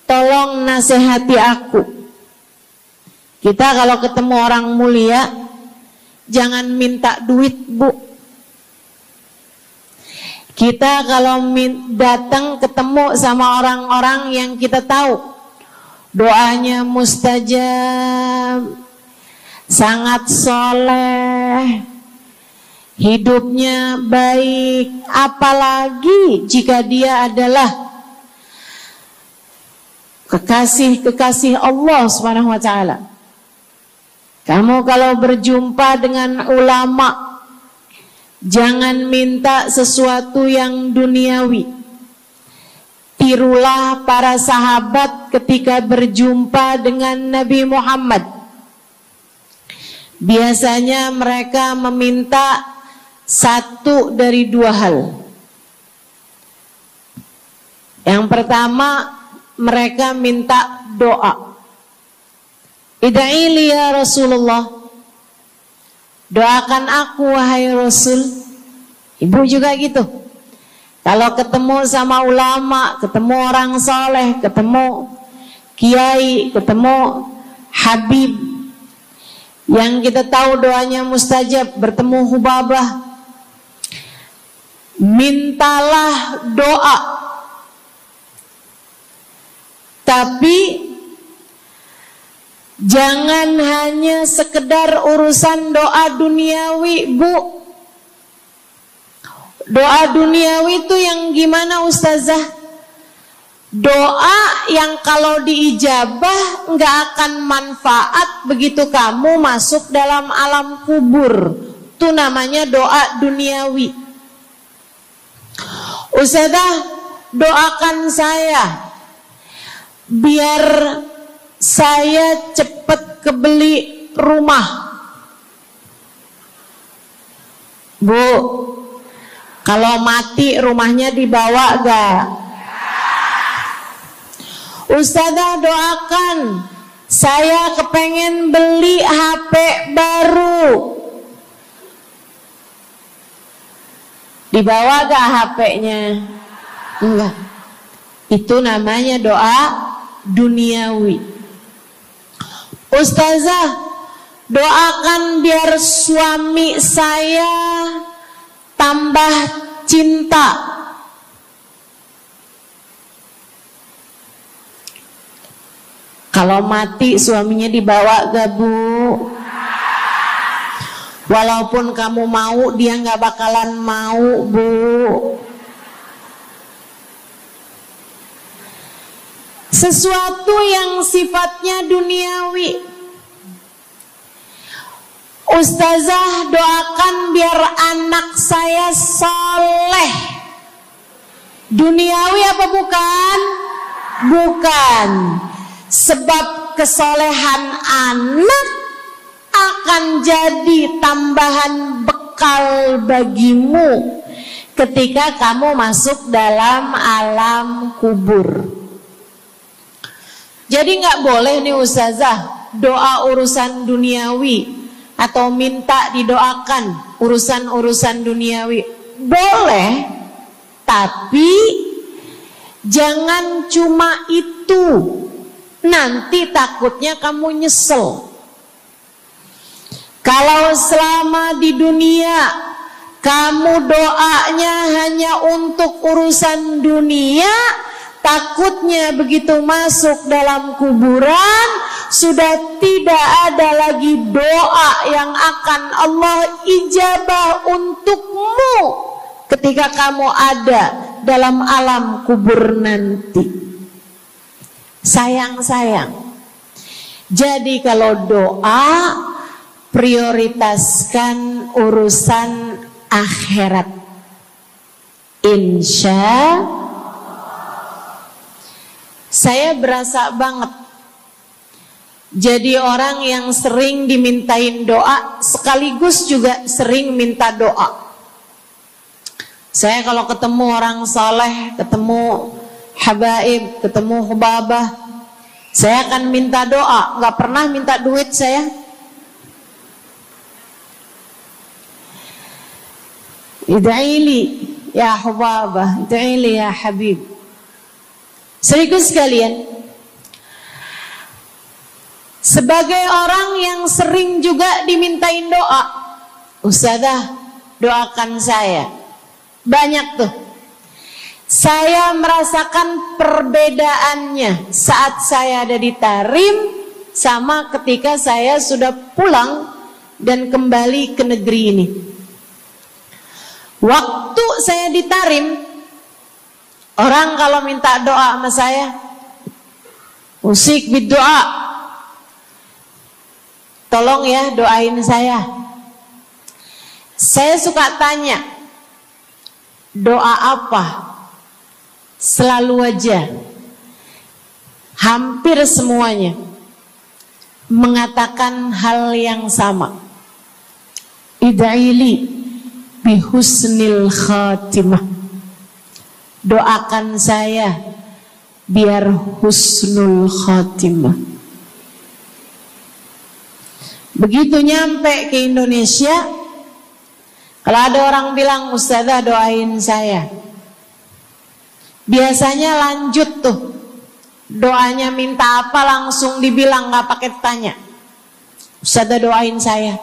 tolong nasihati aku. Kita kalau ketemu orang mulia jangan minta duit, Bu. Kita kalau datang ketemu sama orang-orang yang kita tahu doanya mustajab, sangat soleh, hidupnya baik, apalagi jika dia adalah kekasih-kekasih Allah Subhanahu wa taala. Kamu kalau berjumpa dengan ulama, jangan minta sesuatu yang duniawi. Tirulah para sahabat ketika berjumpa dengan Nabi Muhammad. Biasanya mereka meminta satu dari dua hal. Yang pertama, mereka minta doa. Ida'ili ya Rasulullah, doakan aku wahai Rasul. Ibu juga gitu. Kalau ketemu sama ulama, ketemu orang soleh, ketemu kiai, ketemu habib yang kita tahu doanya mustajab, bertemu hubabah, mintalah doa. Tapi jangan hanya sekedar urusan doa duniawi, Bu. Doa duniawi itu yang gimana, Ustazah? Doa yang kalau diijabah nggak akan manfaat begitu kamu masuk dalam alam kubur. Itu namanya doa duniawi. Ustazah, doakan saya biar saya cepat kebeli rumah. Bu, kalau mati rumahnya dibawa gak? Ustazah, doakan saya kepengen beli HP baru. Dibawa gak HP-nya? Enggak. Itu namanya doa duniawi. Ustazah, Doakan biar suami saya tambah cinta. Kalau mati suaminya dibawa gak Bu? Walaupun kamu mau, dia gak bakalan mau Bu. Sesuatu yang sifatnya duniawi. Ustazah, doakan biar anak saya soleh. Duniawi apa bukan? Bukan. Sebab kesolehan anak akan jadi tambahan bekal bagimu ketika kamu masuk dalam alam kubur. Jadi nggak boleh nih ustazah doa urusan duniawi atau minta didoakan urusan-urusan duniawi. Boleh, tapi jangan cuma itu. Nanti takutnya kamu nyesel. Kalau selama di dunia kamu doanya hanya untuk urusan dunia, takutnya begitu masuk dalam kuburan sudah tidak ada lagi doa yang akan Allah ijabah untukmu ketika kamu ada dalam alam kubur nanti. Sayang-sayang. Jadi kalau doa, prioritaskan urusan akhirat. Insya saya berasa banget jadi orang yang sering dimintain doa sekaligus juga sering minta doa. Saya kalau ketemu orang saleh, ketemu habaib, ketemu hubabah, saya akan minta doa, nggak pernah minta duit saya. Ida'ili ya hubabah, ida'ili ya habib. Serius sekalian, sebagai orang yang sering juga dimintain doa, ustazah doakan saya. Banyak tuh. Saya merasakan perbedaannya saat saya ada di Tarim sama ketika saya sudah pulang dan kembali ke negeri ini. Waktu saya di Tarim, orang kalau minta doa sama saya, usik berdoa, tolong ya doain saya. Saya suka tanya, doa apa? Selalu aja, hampir semuanya mengatakan hal yang sama. Ida'ili bihusnil khatimah. Doakan saya biar husnul khatimah. Begitu nyampe ke Indonesia, kalau ada orang bilang ustazah doain saya, biasanya lanjut tuh doanya, minta apa langsung dibilang, nggak pakai tanya. Ustazah doain saya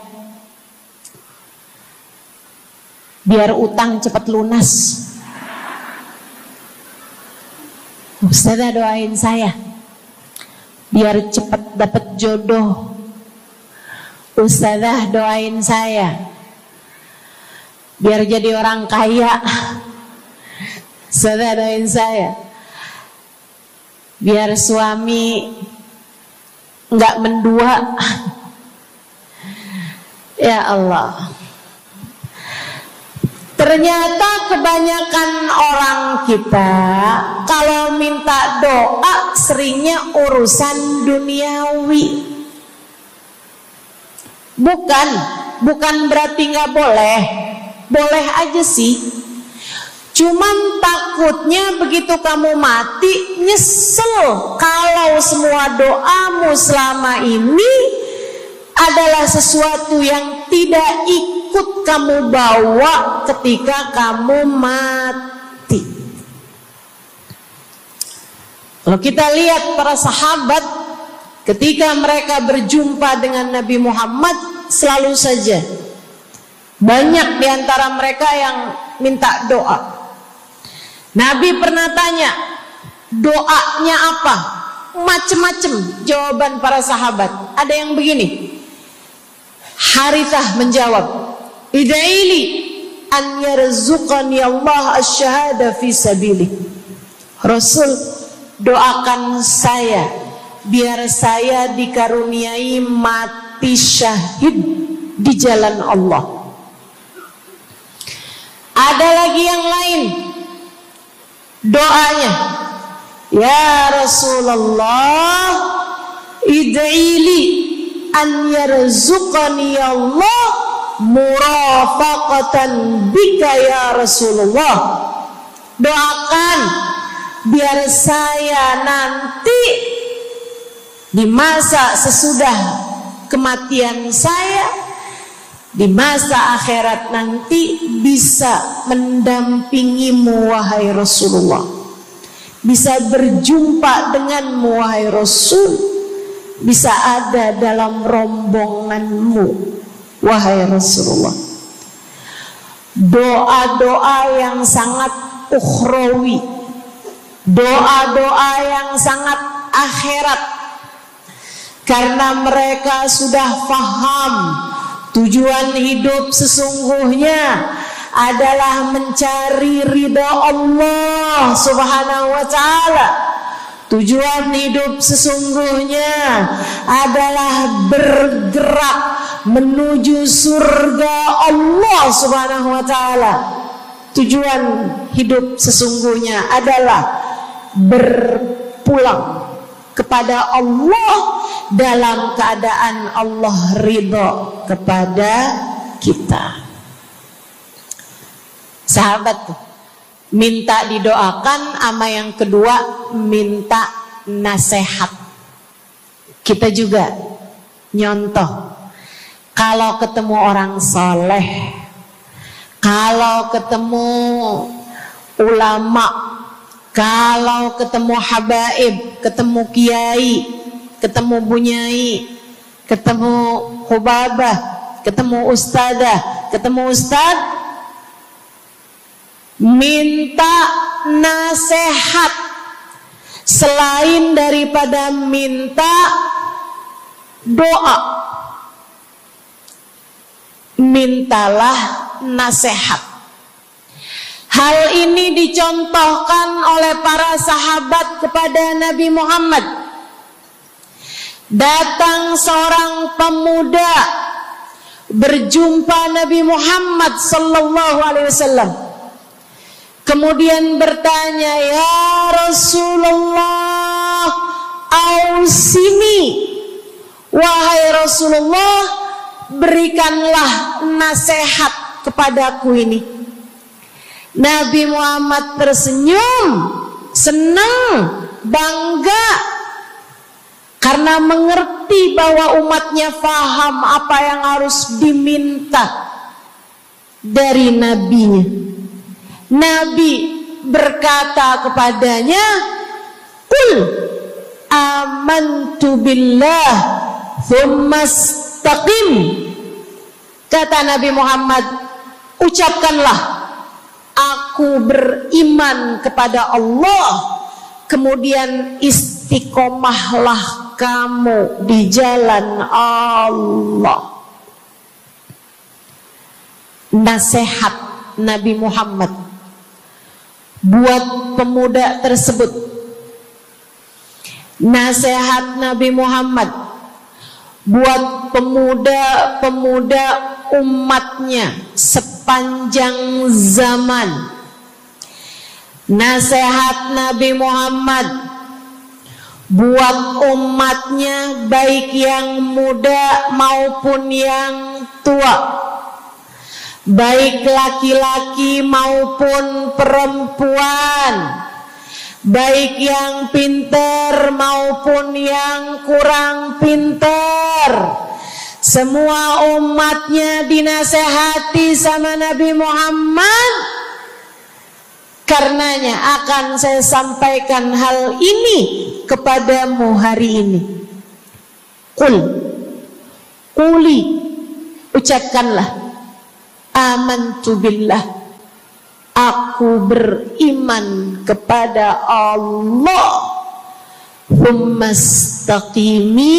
biar utang cepat lunas. Ustazah doain saya biar cepat dapat jodoh. Ustazah doain saya biar jadi orang kaya. Ustazah doain saya biar suami nggak mendua. Ya Allah, ternyata kebanyakan orang kita kalau minta doa seringnya urusan duniawi. Bukan berarti nggak boleh, boleh aja sih. Cuman takutnya begitu kamu mati nyesel kalau semua doamu selama ini adalah sesuatu yang tidak ikut kamu bawa ketika kamu mati. Kalau kita lihat para sahabat ketika mereka berjumpa dengan Nabi Muhammad, selalu saja banyak di antara mereka yang minta doa. Nabi pernah tanya, doanya apa? Macem-macem jawaban para sahabat. Ada yang begini, Harithah menjawab, ida'ili an yarzuqani Allah asyhada fi sabilih. Rasul, doakan saya biar saya dikaruniai mati syahid di jalan Allah. Ada lagi yang lain doanya, ya Rasulullah, id'ili an yarzuqani Allah murafaqatan bika ya Rasulullah. Doakan biar saya nanti di masa sesudah kematian saya, di masa akhirat nanti, bisa mendampingimu wahai Rasulullah, bisa berjumpa denganmu wahai Rasul, bisa ada dalam rombonganmu wahai Rasulullah. Doa-doa yang sangat ukhrawi, doa-doa yang sangat akhirat, karena mereka sudah faham tujuan hidup sesungguhnya adalah mencari ridha Allah Subhanahu wa ta'ala. Tujuan hidup sesungguhnya adalah bergerak menuju surga Allah Subhanahu wa ta'ala. Tujuan hidup sesungguhnya adalah berpulang kepada Allah dalam keadaan Allah ridha kepada kita. Sahabat tuh minta didoakan, sama yang kedua minta nasihat. Kita juga nyontoh, kalau ketemu orang soleh, kalau ketemu ulama, kalau ketemu habaib, ketemu kiai, ketemu bunyai, ketemu hubabah, ketemu ustadzah, ketemu ustadz, minta nasihat. Selain daripada minta doa, mintalah nasihat. Hal ini dicontohkan oleh para sahabat kepada Nabi Muhammad. Datang seorang pemuda berjumpa Nabi Muhammad sallallahu alaihi wasallam. Kemudian bertanya, ya Rasulullah, ausini, wahai Rasulullah, berikanlah nasihat kepadaku ini. Nabi Muhammad tersenyum, senang, bangga, karena mengerti bahwa umatnya faham apa yang harus diminta dari nabinya. Nabi berkata kepadanya, qul amantu billah thumma istaqim. Kata Nabi Muhammad, ucapkanlah, aku beriman kepada Allah, kemudian istiqomahlah kamu di jalan Allah. Nasihat Nabi Muhammad buat pemuda tersebut, nasihat Nabi Muhammad buat pemuda-pemuda umatnya sepanjang zaman. Nasihat Nabi Muhammad buat umatnya, baik yang muda maupun yang tua, baik laki-laki maupun perempuan, baik yang pintar maupun yang kurang pintar. Semua umatnya dinasehati sama Nabi Muhammad. Karenanya akan saya sampaikan hal ini kepadamu hari ini. Quli, ucapkanlah, amantu billah, aku beriman kepada Allah. Tsumastaqimi,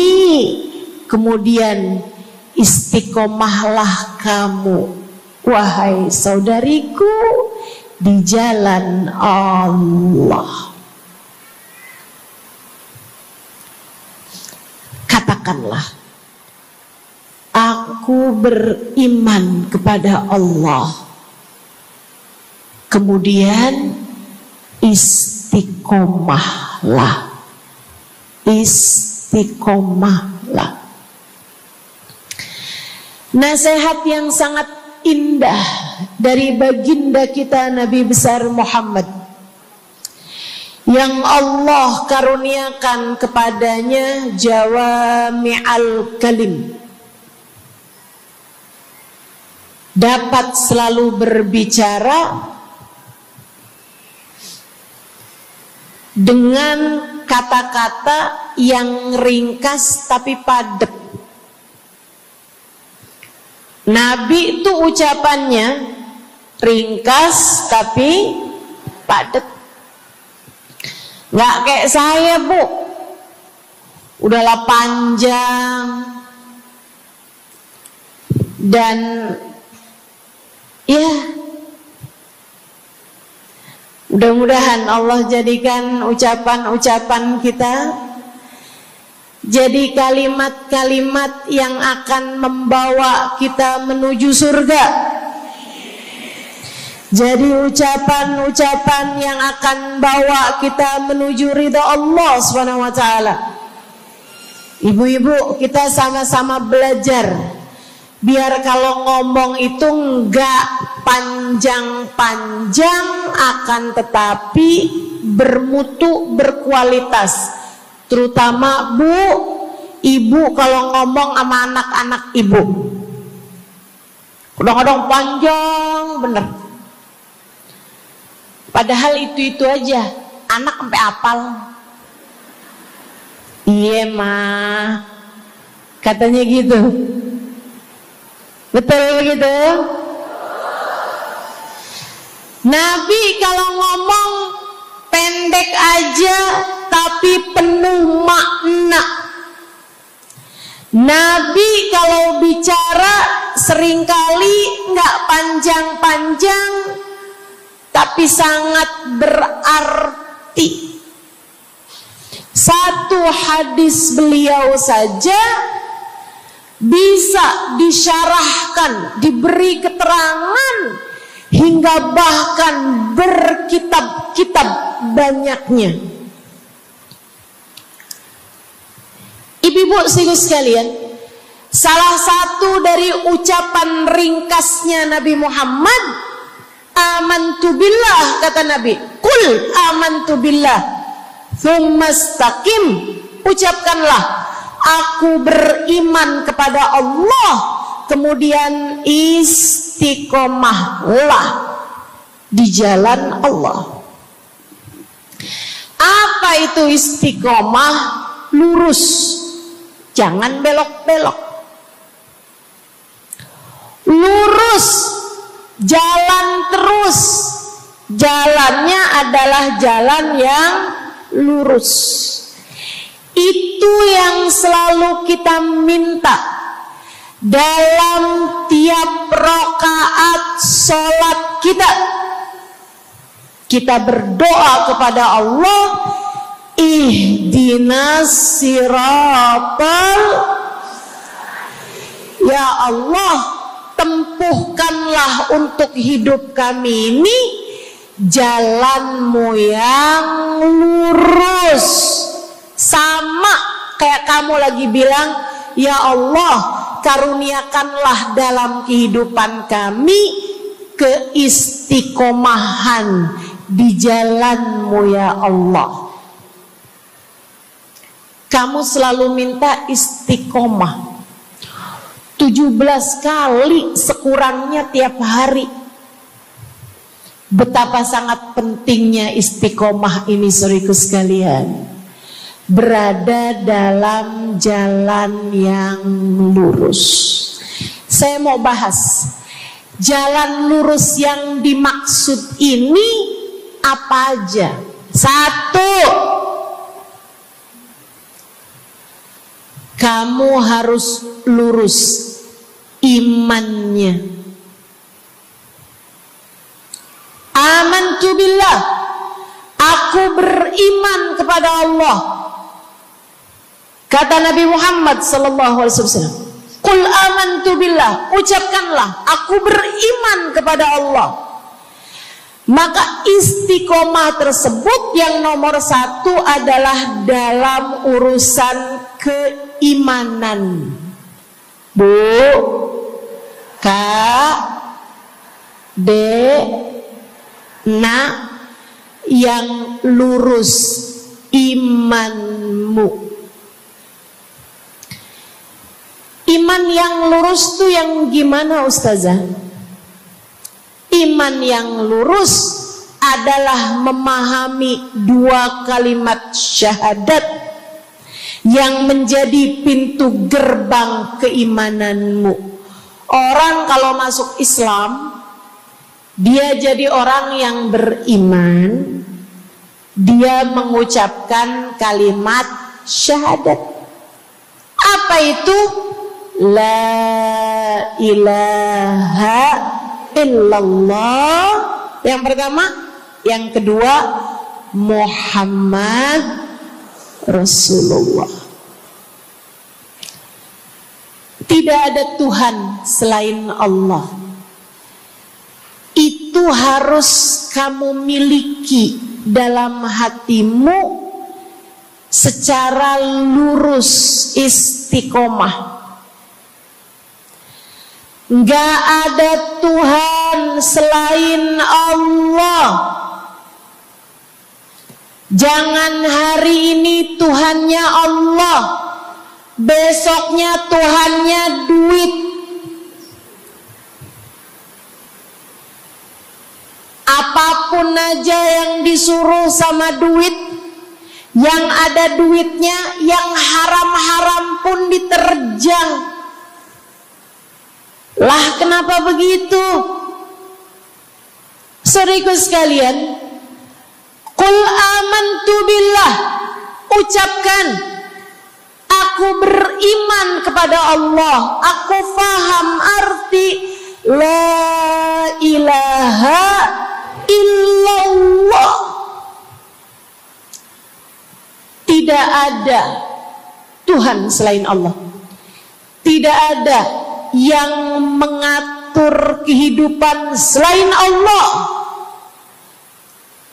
kemudian istiqomahlah kamu, wahai saudariku, di jalan Allah. Katakanlah, aku beriman kepada Allah, kemudian istiqomahlah. Istiqomahlah. Nasihat yang sangat indah dari baginda kita Nabi besar Muhammad, yang Allah karuniakan kepadanya jawami'al kalim, dapat selalu berbicara dengan kata-kata yang ringkas tapi padat. Nabi itu ucapannya ringkas tapi padat. Nggak kayak saya, Bu, udahlah panjang dan ya, mudah-mudahan Allah jadikan ucapan-ucapan kita jadi kalimat-kalimat yang akan membawa kita menuju surga. Jadi ucapan-ucapan yang akan bawa kita menuju ridha Allah SWT. Ibu-ibu, kita sama-sama belajar, biar kalau ngomong itu enggak panjang-panjang, akan tetapi bermutu, berkualitas. Terutama Bu, ibu kalau ngomong sama anak-anak ibu, kadang-kadang panjang bener. Padahal itu aja, anak sampai hafal. Iya mah, katanya gitu. Betul gitu? Nabi kalau ngomong pendek aja tapi penuh makna. Nabi kalau bicara seringkali nggak panjang-panjang tapi sangat berarti. Satu hadis beliau saja bisa disyarahkan, diberi keterangan, hingga bahkan berkitab-kitab banyaknya. Ibu-ibu sekalian, salah satu dari ucapan ringkasnya Nabi Muhammad, amantu billah, kata Nabi, qul amantu billah, tsumastaqim, ucapkanlah, aku beriman kepada Allah, kemudian istiqomahlah di jalan Allah. Apa itu istiqomah? Lurus, jangan belok-belok. Lurus, jalan terus. Jalannya adalah jalan yang lurus. Itu yang selalu kita minta dalam tiap rakaat sholat kita. Kita berdoa kepada Allah, ihdinas siratal, ya Allah, tempuhkanlah untuk hidup kami ini jalanmu yang lurus. Sama kayak kamu lagi bilang, ya Allah, karuniakanlah dalam kehidupan kami keistiqomahan di jalanmu ya Allah. Kamu selalu minta istiqomah 17 kali sekurangnya tiap hari. Betapa sangat pentingnya istiqomah ini, saudaraku sekalian. berada dalam jalan yang lurus. Saya mau bahas jalan lurus yang dimaksud ini apa aja. Satu, kamu harus lurus imannya. Amantu billah, aku beriman kepada Allah. Kata Nabi Muhammad sallallahu alaihi wasallam, qul amantu billah, ucapkanlah aku beriman kepada Allah. Maka istiqomah tersebut yang nomor satu adalah dalam urusan keimanan. Bu, Kak, Dek, Nak, yang lurus imanmu. Iman yang lurus tuh yang gimana, Ustazah? Iman yang lurus adalah memahami dua kalimat syahadat yang menjadi pintu gerbang keimananmu. Orang kalau masuk Islam, dia jadi orang yang beriman, dia mengucapkan kalimat syahadat. Apa itu? La ilaha illallah. Yang pertama. Yang kedua, Muhammad Rasulullah. Tidak ada Tuhan selain Allah. Itu harus kamu miliki dalam hatimu secara lurus, istiqomah. Enggak ada Tuhan selain Allah. Jangan hari ini Tuhannya Allah, besoknya Tuhannya duit. Apapun aja yang disuruh sama duit, yang ada duitnya, yang haram-haram pun diterjang. Lah kenapa begitu? Saudaraku sekalian, qul amantu billah, ucapkan aku beriman kepada Allah, aku faham arti la ilaha illallah. Tidak ada Tuhan selain Allah. Tidak ada yang mengatur kehidupan selain Allah.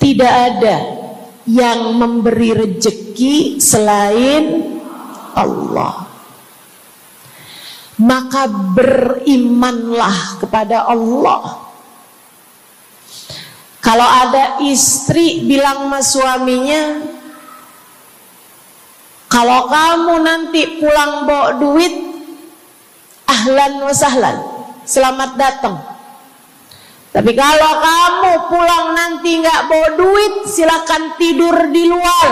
Tidak ada yang memberi rezeki selain Allah. Maka berimanlah kepada Allah. Kalau ada istri bilang sama suaminya, kalau kamu nanti pulang bawa duit, ahlan wa sahlan, selamat datang. Tapi kalau kamu pulang nanti nggak bawa duit, silakan tidur di luar.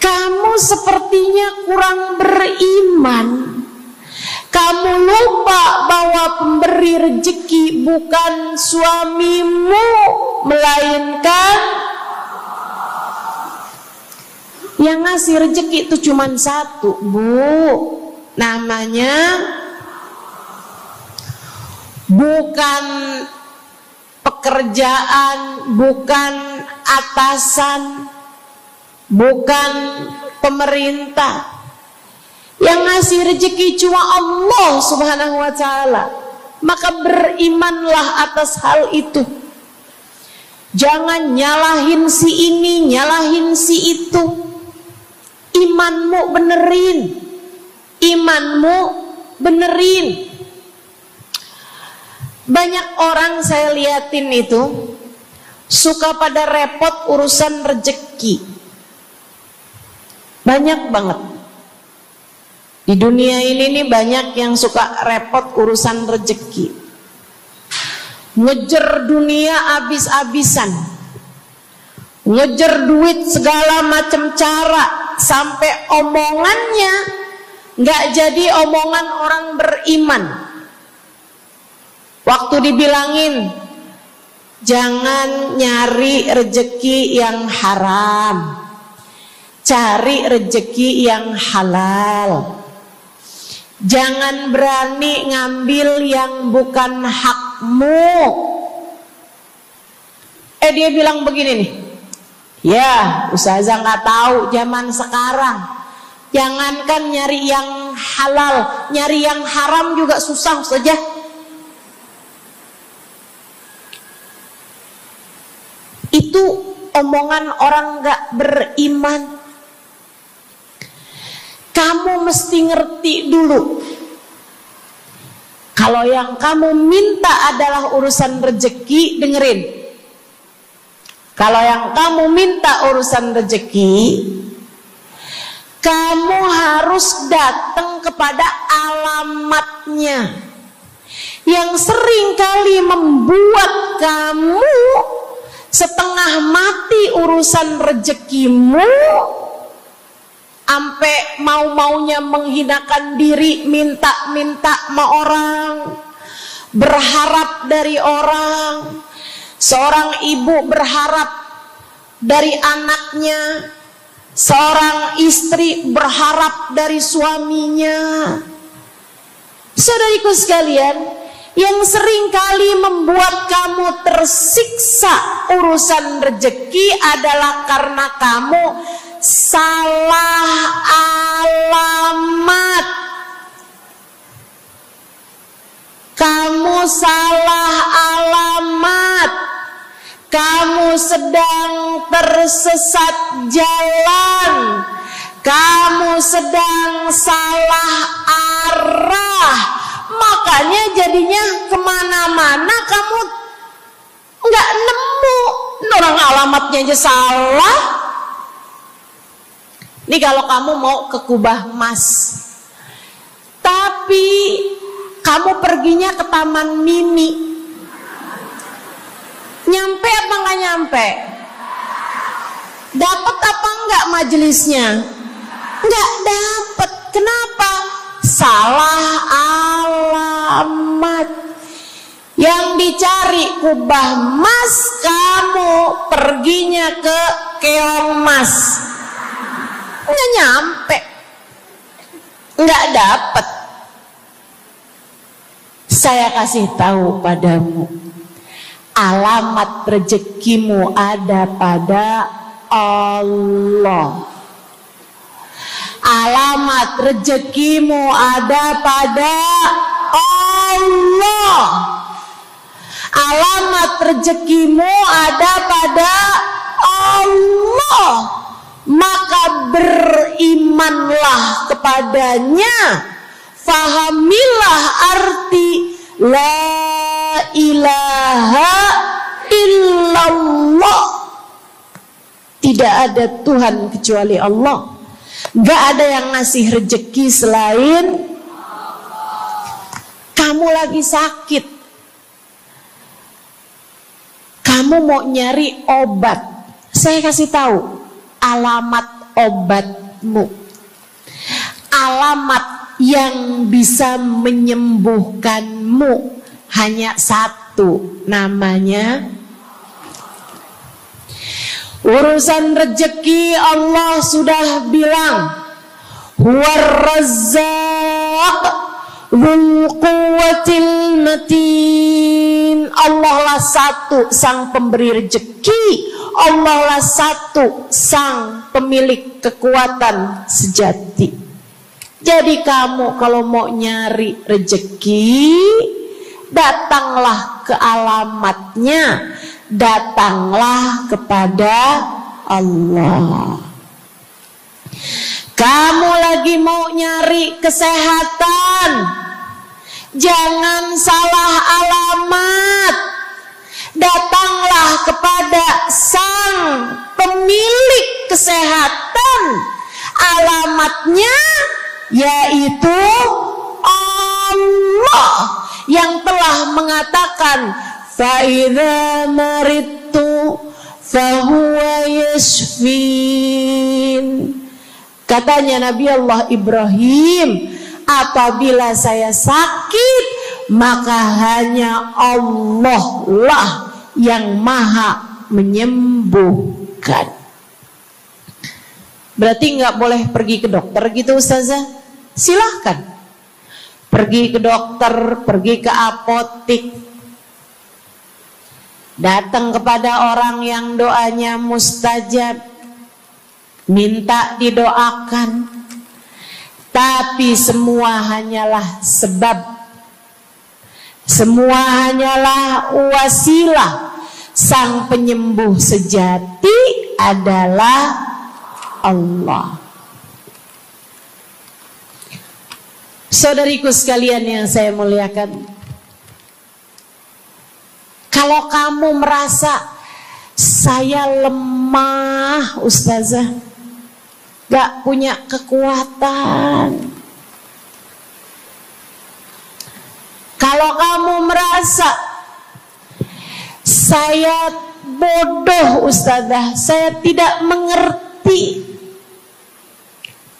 Kamu sepertinya kurang beriman. Kamu lupa bahwa pemberi rezeki bukan suamimu, melainkan yang ngasih rezeki itu cuma satu, Bu. Namanya bukan pekerjaan, bukan atasan, bukan pemerintah. Yang ngasih rezeki cuma Allah Subhanahu wa ta'ala. Maka berimanlah atas hal itu. Jangan nyalahin si ini, nyalahin si itu. Imanmu benerin. Imanmu benerin. Banyak orang saya liatin itu suka pada repot urusan rezeki. Banyak banget. Di dunia ini nih banyak yang suka repot urusan rezeki. ngejar dunia abis-abisan, ngejar duit segala macam cara, sampai omongannya nggak jadi omongan orang beriman. Waktu dibilangin jangan nyari rejeki yang haram, cari rejeki yang halal. Jangan berani ngambil yang bukan hakmu. Dia bilang begini nih, ya ustazah nggak tahu zaman sekarang, jangankan nyari yang halal, nyari yang haram juga susah saja. Itu omongan orang nggak beriman. Kamu mesti ngerti dulu, kalau yang kamu minta adalah urusan rezeki, dengerin. Kalau yang kamu minta urusan rezeki, kamu harus datang kepada alamatnya, yang sering kali membuat kamu setengah mati urusan rezekimu, sampai mau-maunya menghinakan diri, minta-minta sama orang, berharap dari orang. Seorang ibu berharap dari anaknya, seorang istri berharap dari suaminya. Saudariku sekalian, yang sering kali membuat kamu tersiksa urusan rezeki adalah karena kamu salah alamat. Kamu salah alamat. Kamu sedang tersesat jalan. Kamu sedang salah arah. Makanya jadinya kemana-mana kamu nggak nemu. Orang alamatnya aja salah. Ini kalau kamu mau ke Kubah Mas, tapi kamu perginya ke Taman Mini, nyampe apa nggak nyampe? Dapat apa enggak majelisnya? Nggak dapat. Kenapa? Salah alamat. Yang dicari Kubah Mas, kamu perginya ke Keong Mas. Nggak nyampe, nggak dapat. Saya kasih tahu padamu, alamat rezekimu ada pada Allah. Alamat rezekimu ada pada Allah. Alamat rezekimu ada pada Allah. Maka berimanlah kepadanya, fahamilah arti la ilaha illallah. Tidak ada Tuhan kecuali Allah. Gak ada yang ngasih rezeki selain kamu. Lagi sakit, kamu mau nyari obat, saya kasih tahu alamat obatmu. Alamat yang bisa menyembuhkanmu hanya satu, namanya urusan rezeki. Allah sudah bilang, Huwar-Razzaq dzul quwwatil matin. Allah lah satu sang pemberi rezeki. Allah lah satu sang pemilik kekuatan sejati. Jadi kamu kalau mau nyari rezeki, datanglah ke alamatnya, datanglah kepada Allah. Kamu lagi mau nyari kesehatan, jangan salah alamat. Datanglah kepada sang pemilik kesehatan. Alamatnya yaitu Allah yang telah mengatakan, fa idza maridtu fa huwa yashfin. Katanya Nabi Allah Ibrahim, apabila saya sakit, maka hanya Allah lah yang maha menyembuhkan. Berarti nggak boleh pergi ke dokter gitu Ustazah? Silahkan pergi ke dokter, pergi ke apotik, datang kepada orang yang doanya mustajab, minta didoakan. Tapi semua hanyalah sebab, semua hanyalah wasilah. Sang penyembuh sejati adalah Allah. Saudariku sekalian yang saya muliakan, kalau kamu merasa saya lemah Ustazah, gak punya kekuatan, kalau kamu merasa saya bodoh Ustazah, saya tidak mengerti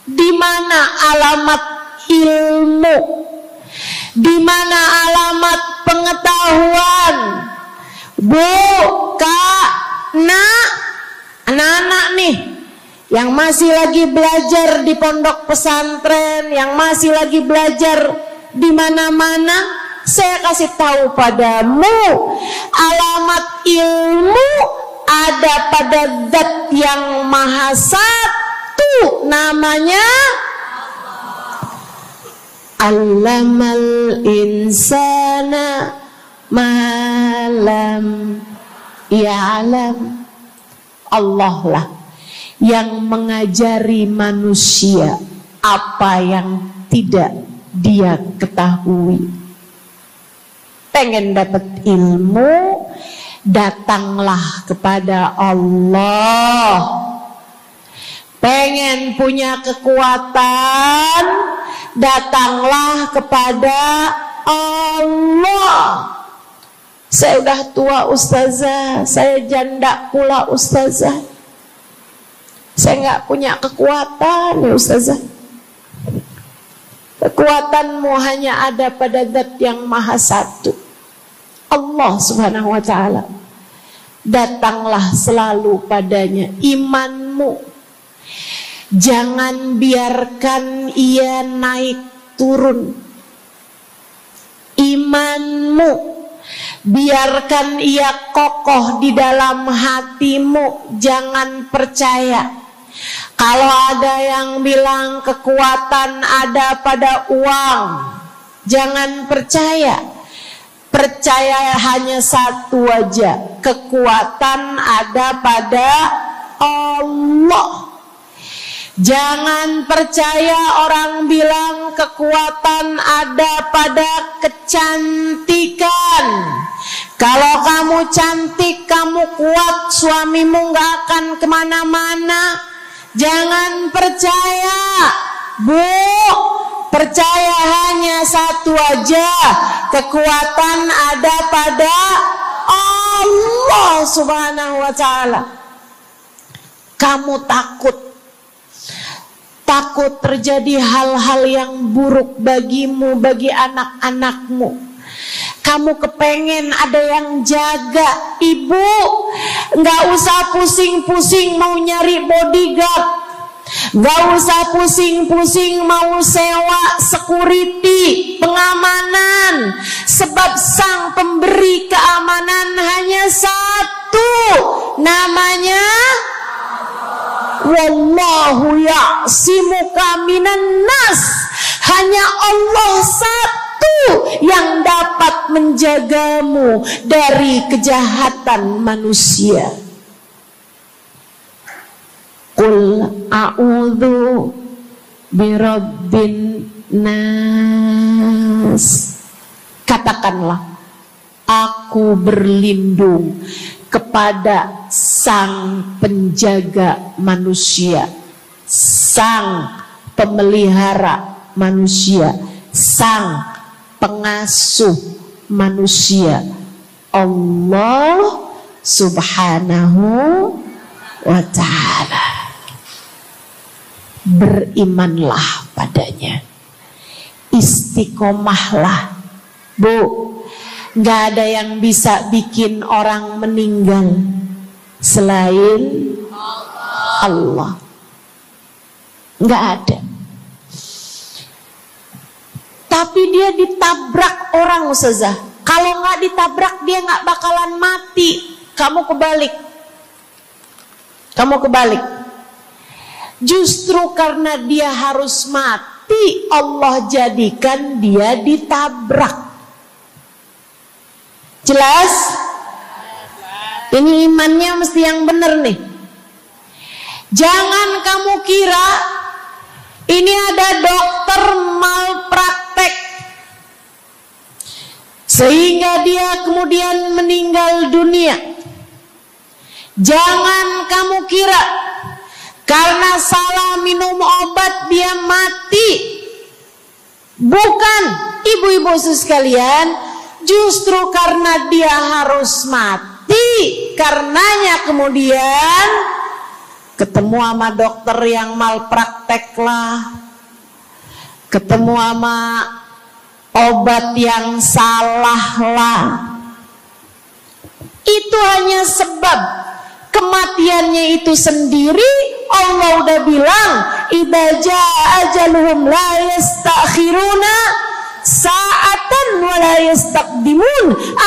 di mana alamat ilmu, di mana alamat pengetahuan. Bu, Kak, Nak, anak-anak nih yang masih lagi belajar di pondok pesantren, yang masih lagi belajar di mana-mana, saya kasih tahu padamu, alamat ilmu ada pada Zat yang Maha Satu, namanya Allamal insana malam ya'lam. Allah lah yang mengajari manusia apa yang tidak dia ketahui. Pengen dapat ilmu, datanglah kepada Allah. Pengen punya kekuatan, datanglah kepada Allah. Saya udah tua Ustazah, saya janda pula Ustazah, saya nggak punya kekuatan ya Ustazah. Kekuatanmu hanya ada pada Zat yang Maha Satu, Allah Subhanahu wa Ta'ala. Datanglah selalu padanya. Imanmu jangan biarkan ia naik turun. Imanmu biarkan ia kokoh di dalam hatimu. Jangan percaya kalau ada yang bilang kekuatan ada pada uang. Jangan percaya. Percaya hanya satu aja, kekuatan ada pada Allah. Jangan percaya orang bilang kekuatan ada pada kecantikan. Kalau kamu cantik, kamu kuat, suamimu gak akan kemana-mana. Jangan percaya, Bu. Percaya hanya satu aja, kekuatan ada pada Allah Subhanahu wa Ta'ala. Kamu takut terjadi hal-hal yang buruk bagimu, bagi anak-anakmu. Kamu kepengen ada yang jaga. Ibu, nggak usah pusing-pusing mau nyari bodyguard, nggak usah pusing-pusing mau sewa security, pengamanan. Sebab sang pemberi keamanan hanya satu, namanya Wallahu ya'simuka minan nas. Hanya Allah satu yang dapat menjagamu dari kejahatan manusia. Qul a'udzu birabbin nas. Katakanlah, aku berlindung kepada sang penjaga manusia, sang pemelihara manusia, sang pengasuh manusia, Allah Subhanahu wa ta'ala. Berimanlah padanya, istiqomahlah. Bu, gak ada yang bisa bikin orang meninggal selain Allah. Gak ada. Tapi dia ditabrak orang, Ustazah. Kalau gak ditabrak dia gak bakalan mati. Kamu kebalik. Justru karena dia harus mati, Allah jadikan dia ditabrak. Jelas? Ini imannya mesti yang benar nih. Jangan kamu kira ini ada dokter malpraktek sehingga dia kemudian meninggal dunia. Jangan kamu kira karena salah minum obat dia mati. Bukan, ibu-ibu sekalian, justru karena dia harus mati, karenanya kemudian ketemu sama dokter yang malpraktek lah, ketemu sama obat yang salah lah. Itu hanya sebab kematiannya itu sendiri. Allah udah bilang, idza jaa ajaluhum la yastakhiruna sa'atan wa la yastaqdimun.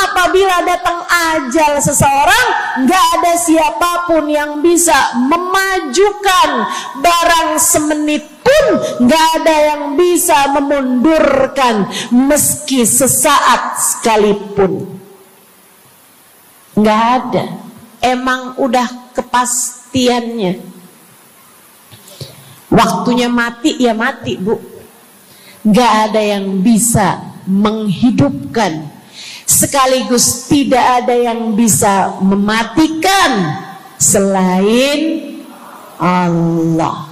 Apabila datang ajal seseorang, nggak ada siapapun yang bisa memajukan barang semenit pun, nggak ada yang bisa memundurkan meski sesaat sekalipun. Nggak ada. Emang udah kepastiannya. Waktunya mati ya mati, Bu. Gak ada yang bisa menghidupkan, sekaligus tidak ada yang bisa mematikan selain Allah.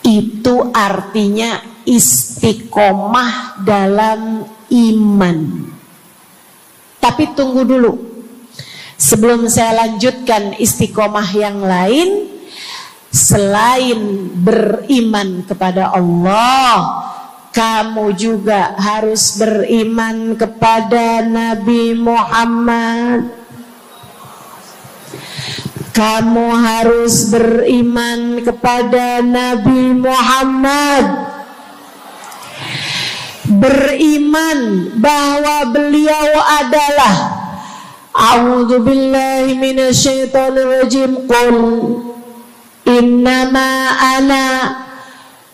Itu artinya istiqomah dalam iman. Tapi tunggu dulu, sebelum saya lanjutkan istiqomah yang lain. Selain beriman kepada Allah, kamu juga harus beriman kepada Nabi Muhammad. Kamu harus beriman kepada Nabi Muhammad. Beriman bahwa beliau adalah, a'udzubillahi minasyaitonirrajim, qul innama ana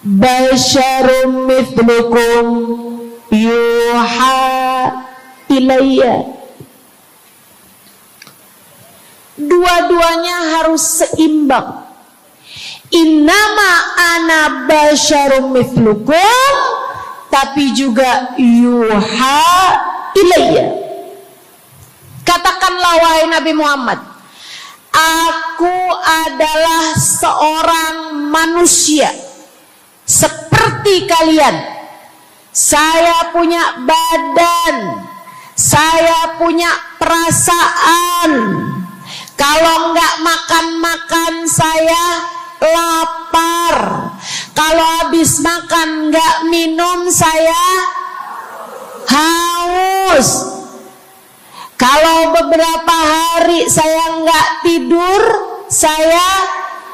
basyarum mithlukum yuha ilayya. Dua-duanya harus seimbang. Innama ana basyarum mithlukum, tapi juga yuha ilayya. Katakanlah wahai Nabi Muhammad, aku adalah seorang manusia seperti kalian. Saya punya badan, saya punya perasaan. Kalau nggak makan-makan saya lapar. Kalau habis makan nggak minum saya haus. Kalau beberapa hari saya nggak tidur, saya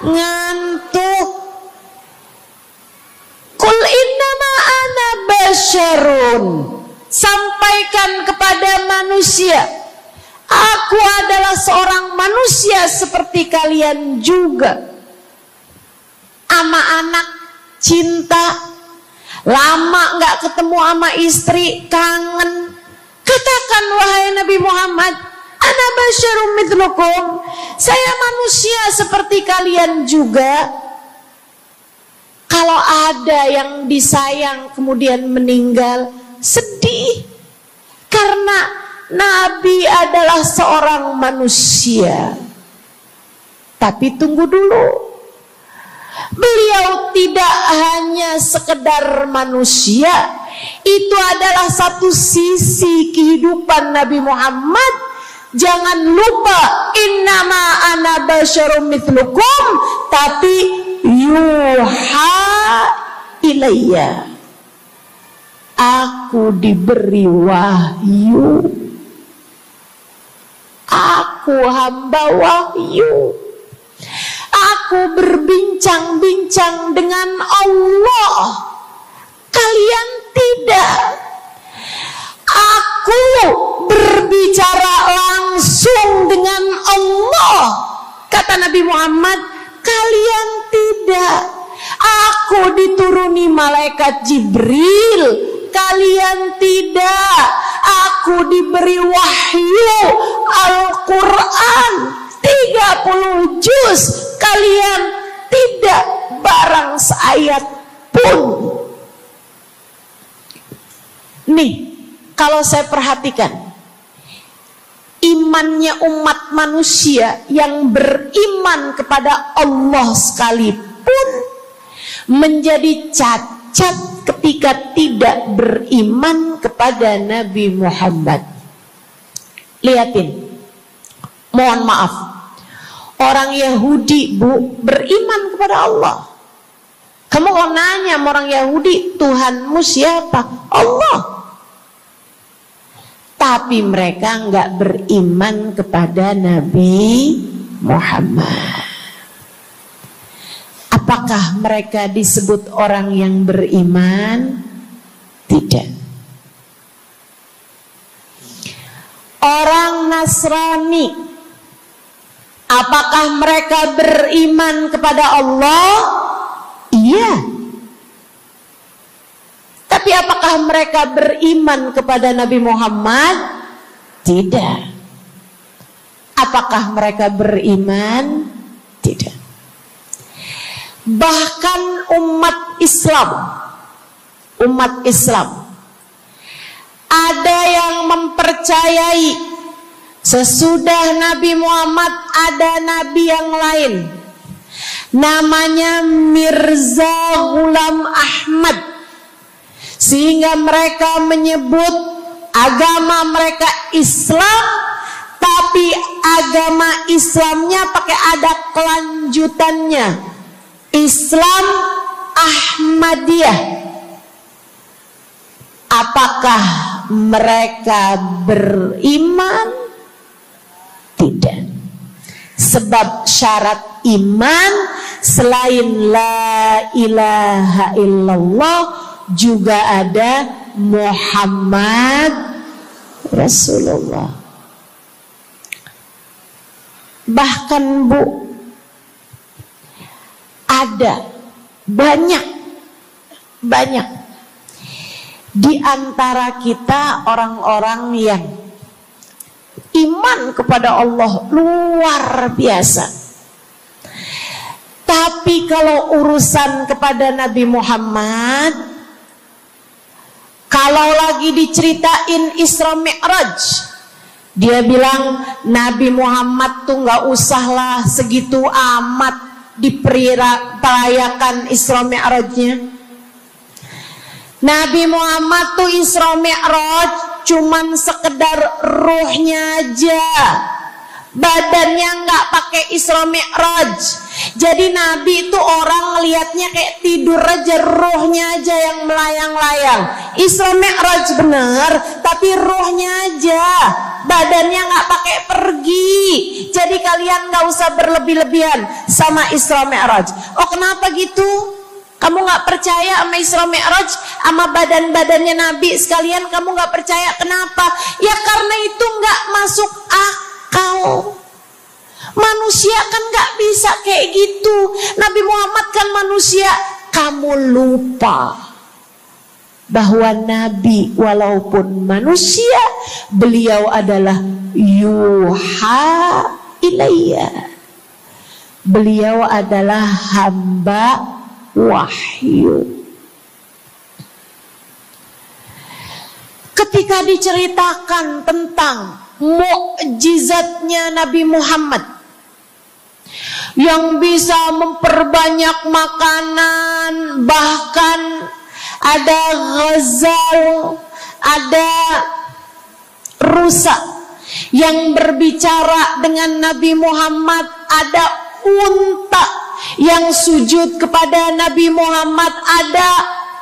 ngantuk. Qul innama ana basyarun. Sampaikan kepada manusia, aku adalah seorang manusia seperti kalian juga. Ama anak cinta, lama nggak ketemu sama istri, kangen. Katakan wahai Nabi Muhammad, ana basyarum mithlukum, saya manusia seperti kalian juga. Kalau ada yang disayang kemudian meninggal, sedih. Karena Nabi adalah seorang manusia. Tapi tunggu dulu, Beliau tidak hanya sekedar manusia, itu adalah satu sisi kehidupan Nabi Muhammad. Jangan lupa, innama ana basyarum mithlukum, tapi yuha ilayya, aku diberi wahyu, aku hamba wahyu, aku berbincang-bincang dengan Allah, kalian tidak. Aku berbicara langsung dengan Allah, kata Nabi Muhammad, kalian tidak. Aku dituruni malaikat Jibril, kalian tidak. Aku diberi wahyu Al-Quran 30 juz, kalian tidak barang seayat pun. Nih, kalau saya perhatikan, imannya umat manusia yang beriman kepada Allah sekalipun menjadi cacat ketika tidak beriman kepada Nabi Muhammad. Lihatin, mohon maaf, orang Yahudi, Bu, beriman kepada Allah. Kamu kalau nanya sama orang Yahudi, Tuhanmu siapa? Allah. Tapi mereka nggak beriman kepada Nabi Muhammad. Apakah mereka disebut orang yang beriman? Tidak. Orang Nasrani, apakah mereka beriman kepada Allah? Iya. Tapi apakah mereka beriman kepada Nabi Muhammad? Tidak. Apakah mereka beriman? Tidak. Bahkan umat Islam ada yang mempercayai sesudah Nabi Muhammad ada nabi yang lain, namanya Mirza Ghulam Ahmad, sehingga mereka menyebut agama mereka Islam, tapi agama Islamnya pakai ada kelanjutannya, Islam Ahmadiyah. Apakah mereka beriman? Tidak. Sebab syarat iman selain la ilaha illallah juga ada Muhammad Rasulullah. Bahkan, Bu, ada banyak di antara kita orang-orang yang iman kepada Allah luar biasa, tapi kalau urusan kepada Nabi Muhammad, kalau lagi diceritain Isra Mi'raj, dia bilang Nabi Muhammad tuh nggak usahlah segitu amat diperayakan Isra Mi'rajnya. Nabi Muhammad tuh Isra Mi'raj cuman sekedar ruhnya aja, badannya nggak pakai Isra Mi'raj. Jadi Nabi itu orang ngelihatnya kayak tidur aja, ruhnya aja yang melayang-layang. Isra Mi'raj bener, tapi ruhnya aja, badannya nggak pakai pergi. Jadi kalian nggak usah berlebih-lebihan sama Isra Mi'raj. Oh, kenapa gitu? Kamu nggak percaya sama Isra Mi'raj, sama badan-badannya Nabi sekalian? Kamu nggak percaya, kenapa? Ya karena itu nggak masuk akal. Manusia kan nggak bisa kayak gitu. Nabi Muhammad kan manusia. Kamu lupa bahwa Nabi walaupun manusia, beliau adalah yuha ilayya. Beliau adalah hamba wahyu. Ketika diceritakan tentang mukjizatnya Nabi Muhammad, yang bisa memperbanyak makanan, bahkan ada Ghazal, ada rusa yang berbicara dengan Nabi Muhammad, ada unta yang sujud kepada Nabi Muhammad, ada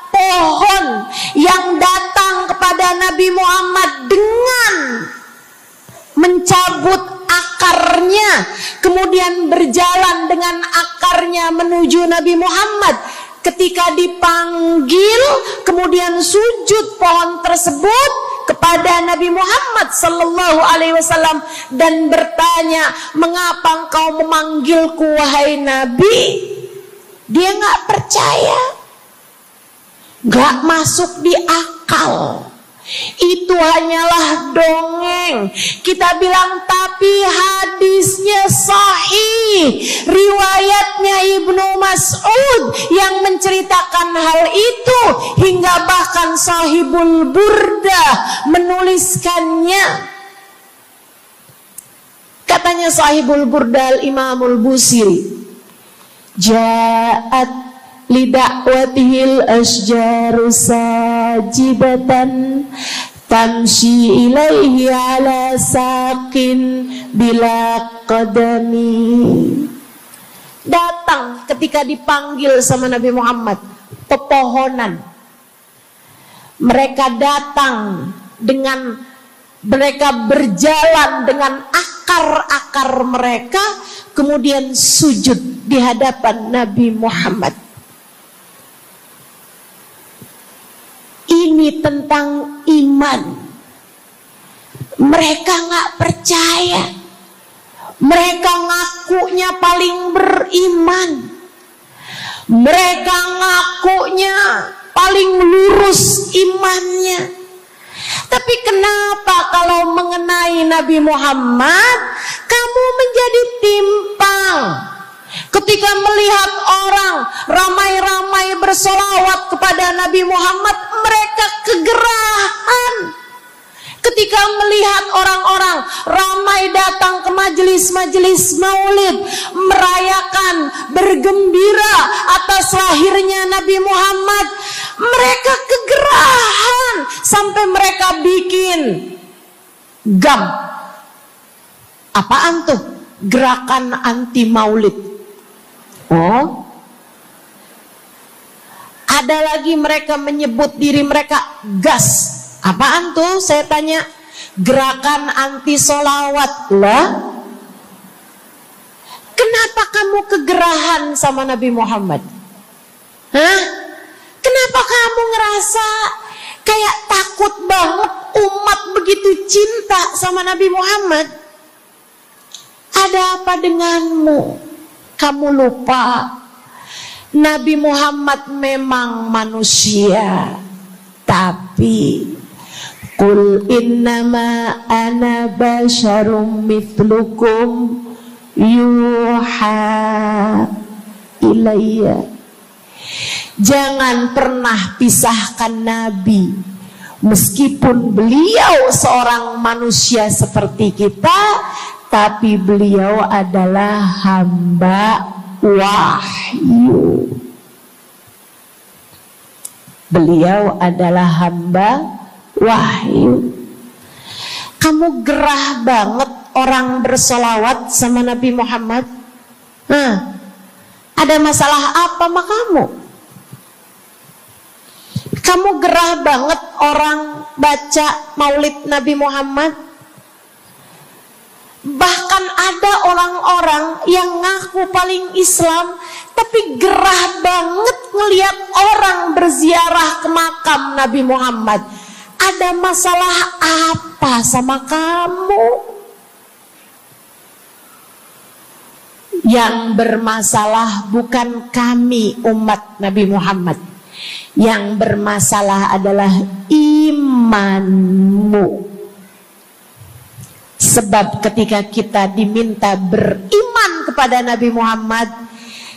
pohon yang datang kepada Nabi Muhammad dengan mencabut akarnya, kemudian berjalan dengan akarnya menuju Nabi Muhammad. Ketika dipanggil, kemudian sujud pohon tersebut kepada Nabi Muhammad sallallahu alaihi wasallam dan bertanya, "Mengapa engkau memanggilku wahai Nabi?" Dia nggak percaya, nggak masuk di akal. Itu hanyalah dongeng. Kita bilang tapi hadisnya sahih, riwayatnya Ibnu Mas'ud yang menceritakan hal itu, hingga bahkan Sahibul Burdah menuliskannya. Katanya Sahibul Burdah Imamul Busiri, ja'at lidakwatihil asjaru sajidatan tamshi ilaihi ala saqin bila qadami. Datang ketika dipanggil sama Nabi Muhammad pepohonan. Mereka datang dengan, mereka berjalan dengan akar-akar mereka, kemudian sujud di hadapan Nabi Muhammad. Ini tentang iman. Mereka nggak percaya. Mereka ngakunya paling beriman. Mereka ngakunya paling lurus imannya. Tapi kenapa kalau mengenai Nabi Muhammad kamu menjadi timpang? Ketika melihat orang ramai-ramai bersolawat kepada Nabi Muhammad, mereka kegerahan. Ketika melihat orang-orang ramai datang ke majelis-majelis maulid, merayakan, bergembira atas lahirnya Nabi Muhammad, mereka kegerahan sampai mereka bikin GAM. Apaan tuh? Gerakan anti maulid. Oh, ada lagi mereka menyebut diri mereka GAS. Apaan tuh? Saya tanya. Gerakan anti solawat lah. Kenapa kamu kegerahan sama Nabi Muhammad? Hah? Kenapa kamu ngerasa kayak takut banget umat begitu cinta sama Nabi Muhammad? Ada apa denganmu? Kamu lupa Nabi Muhammad memang manusia, tapi qul innama ana basyarum mithlukum yuha ilayya. Jangan pernah pisahkan Nabi, meskipun beliau seorang manusia seperti kita, tapi beliau adalah hamba wahyu. Beliau adalah hamba wahyu. Kamu gerah banget orang bersolawat sama Nabi Muhammad. Ada masalah apa sama kamu? Kamu gerah banget orang baca maulid Nabi Muhammad. Bahkan ada orang-orang yang ngaku paling Islam, tapi gerah banget ngelihat orang berziarah ke makam Nabi Muhammad. Ada masalah apa sama kamu? Yang bermasalah bukan kami umat Nabi Muhammad. Yang bermasalah adalah imanmu. Sebab ketika kita diminta beriman kepada Nabi Muhammad,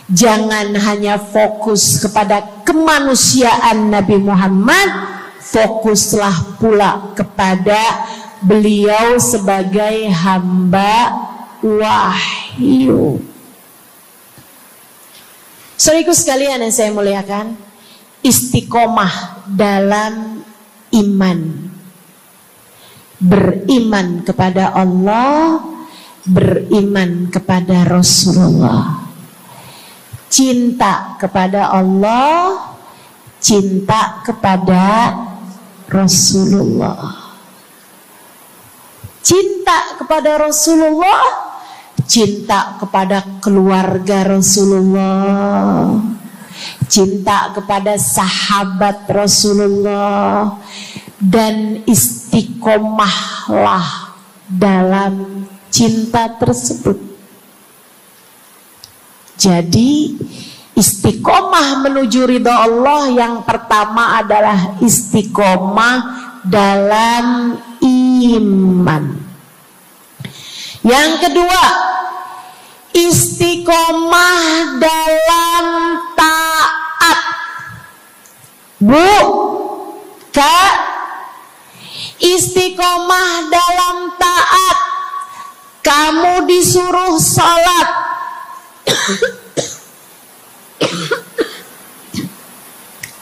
jangan hanya fokus kepada kemanusiaan Nabi Muhammad, fokuslah pula kepada beliau sebagai hamba wahyu. Saudaraku sekalian yang saya muliakan, istiqomah dalam iman. Beriman kepada Allah, beriman kepada Rasulullah. Cinta kepada Allah, cinta kepada Rasulullah. Cinta kepada Rasulullah, cinta kepada keluarga Rasulullah, cinta kepada sahabat Rasulullah, dan istiqomahlah dalam cinta tersebut. Jadi istiqomah menuju ridha Allah yang pertama adalah istiqomah dalam iman. Yang kedua, istiqomah dalam taat. Bu, Kak, istiqomah dalam taat. Kamu disuruh sholat,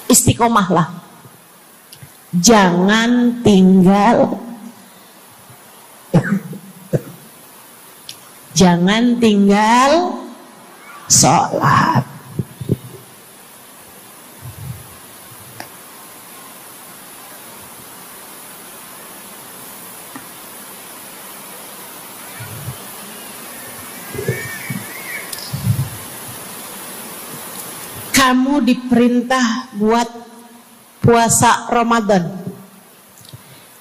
istiqomahlah. Jangan tinggal sholat. Kamu diperintah buat puasa Ramadan,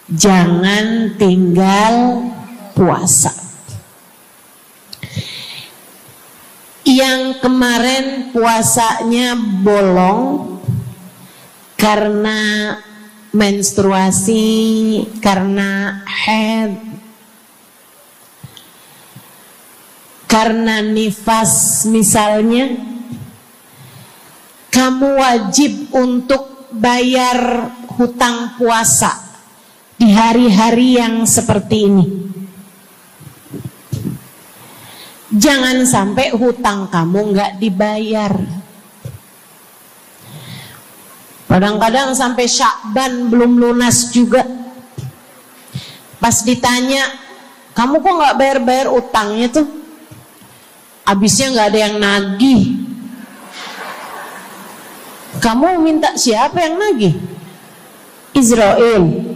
jangan tinggal puasa. Yang kemarin puasanya bolong karena menstruasi, karena haid, karena nifas misalnya, kamu wajib untuk bayar hutang puasa di hari-hari yang seperti ini. Jangan sampai hutang kamu nggak dibayar. Kadang-kadang sampai Syakban belum lunas juga. Pas ditanya, kamu kok nggak bayar-bayar utangnya tuh? Habisnya nggak ada yang nagih. Kamu minta siapa yang nagih? Israel.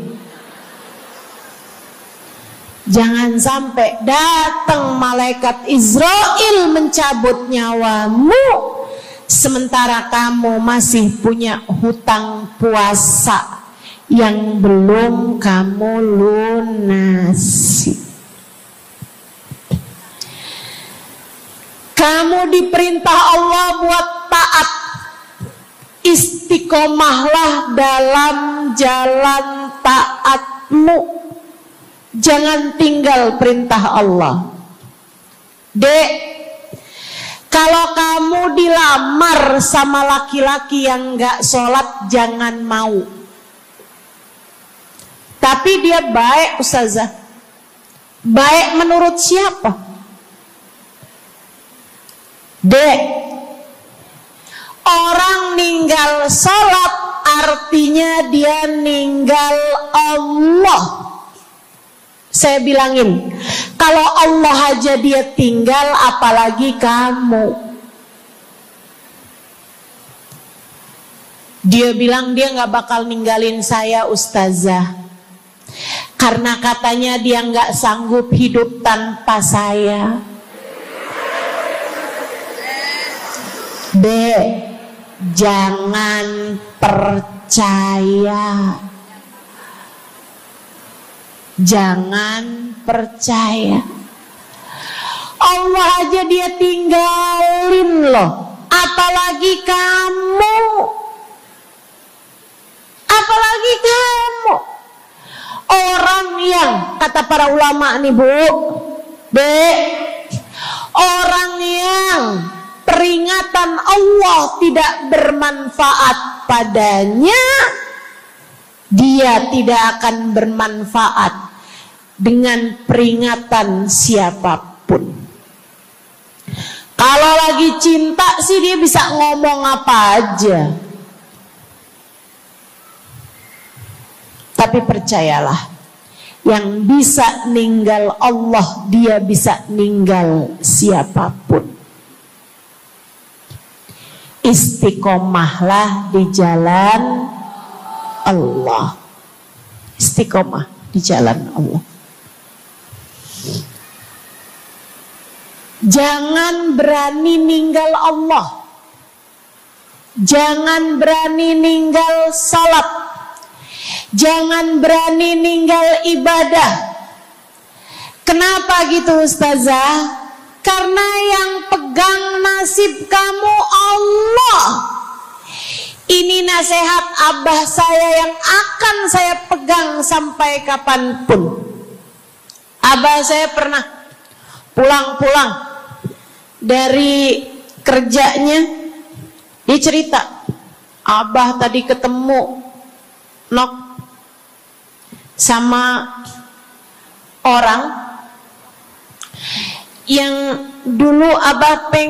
Jangan sampai datang malaikat Israel mencabut nyawamu, sementara kamu masih punya hutang puasa yang belum kamu lunasi. Kamu diperintah Allah buat taat. Istiqomahlah dalam jalan taatmu. Jangan tinggal perintah Allah. Dek, kalau kamu dilamar sama laki-laki yang gak sholat, jangan mau. Tapi dia baik, Ustazah. Baik menurut siapa? Dek, orang ninggal sholat artinya dia ninggal Allah. Saya bilangin, kalau Allah aja dia tinggal, apalagi kamu. Dia bilang dia gak bakal ninggalin saya, Ustazah, karena katanya dia gak sanggup hidup tanpa saya. Dek, jangan percaya. Jangan percaya. Allah aja dia tinggalin loh, apalagi kamu. Apalagi kamu. Orang yang, kata para ulama nih Bu, Dek, orang yang peringatan Allah tidak bermanfaat padanya, dia tidak akan bermanfaat dengan peringatan siapapun. Kalau lagi lagi cinta sih dia bisa ngomong apa aja. Tapi percayalah, yang bisa ninggal Allah, dia bisa ninggal siapapun. Istiqomahlah di jalan Allah. Istiqomah di jalan Allah. Jangan berani ninggal Allah. Jangan berani ninggal salat. Jangan berani ninggal ibadah. Kenapa gitu Ustazah? Karena yang pegang nasib kamu Allah. Ini nasihat abah saya yang akan saya pegang sampai kapanpun. Abah saya pernah pulang-pulang dari kerjanya, dia cerita, abah tadi ketemu sama orang yang dulu abah pengen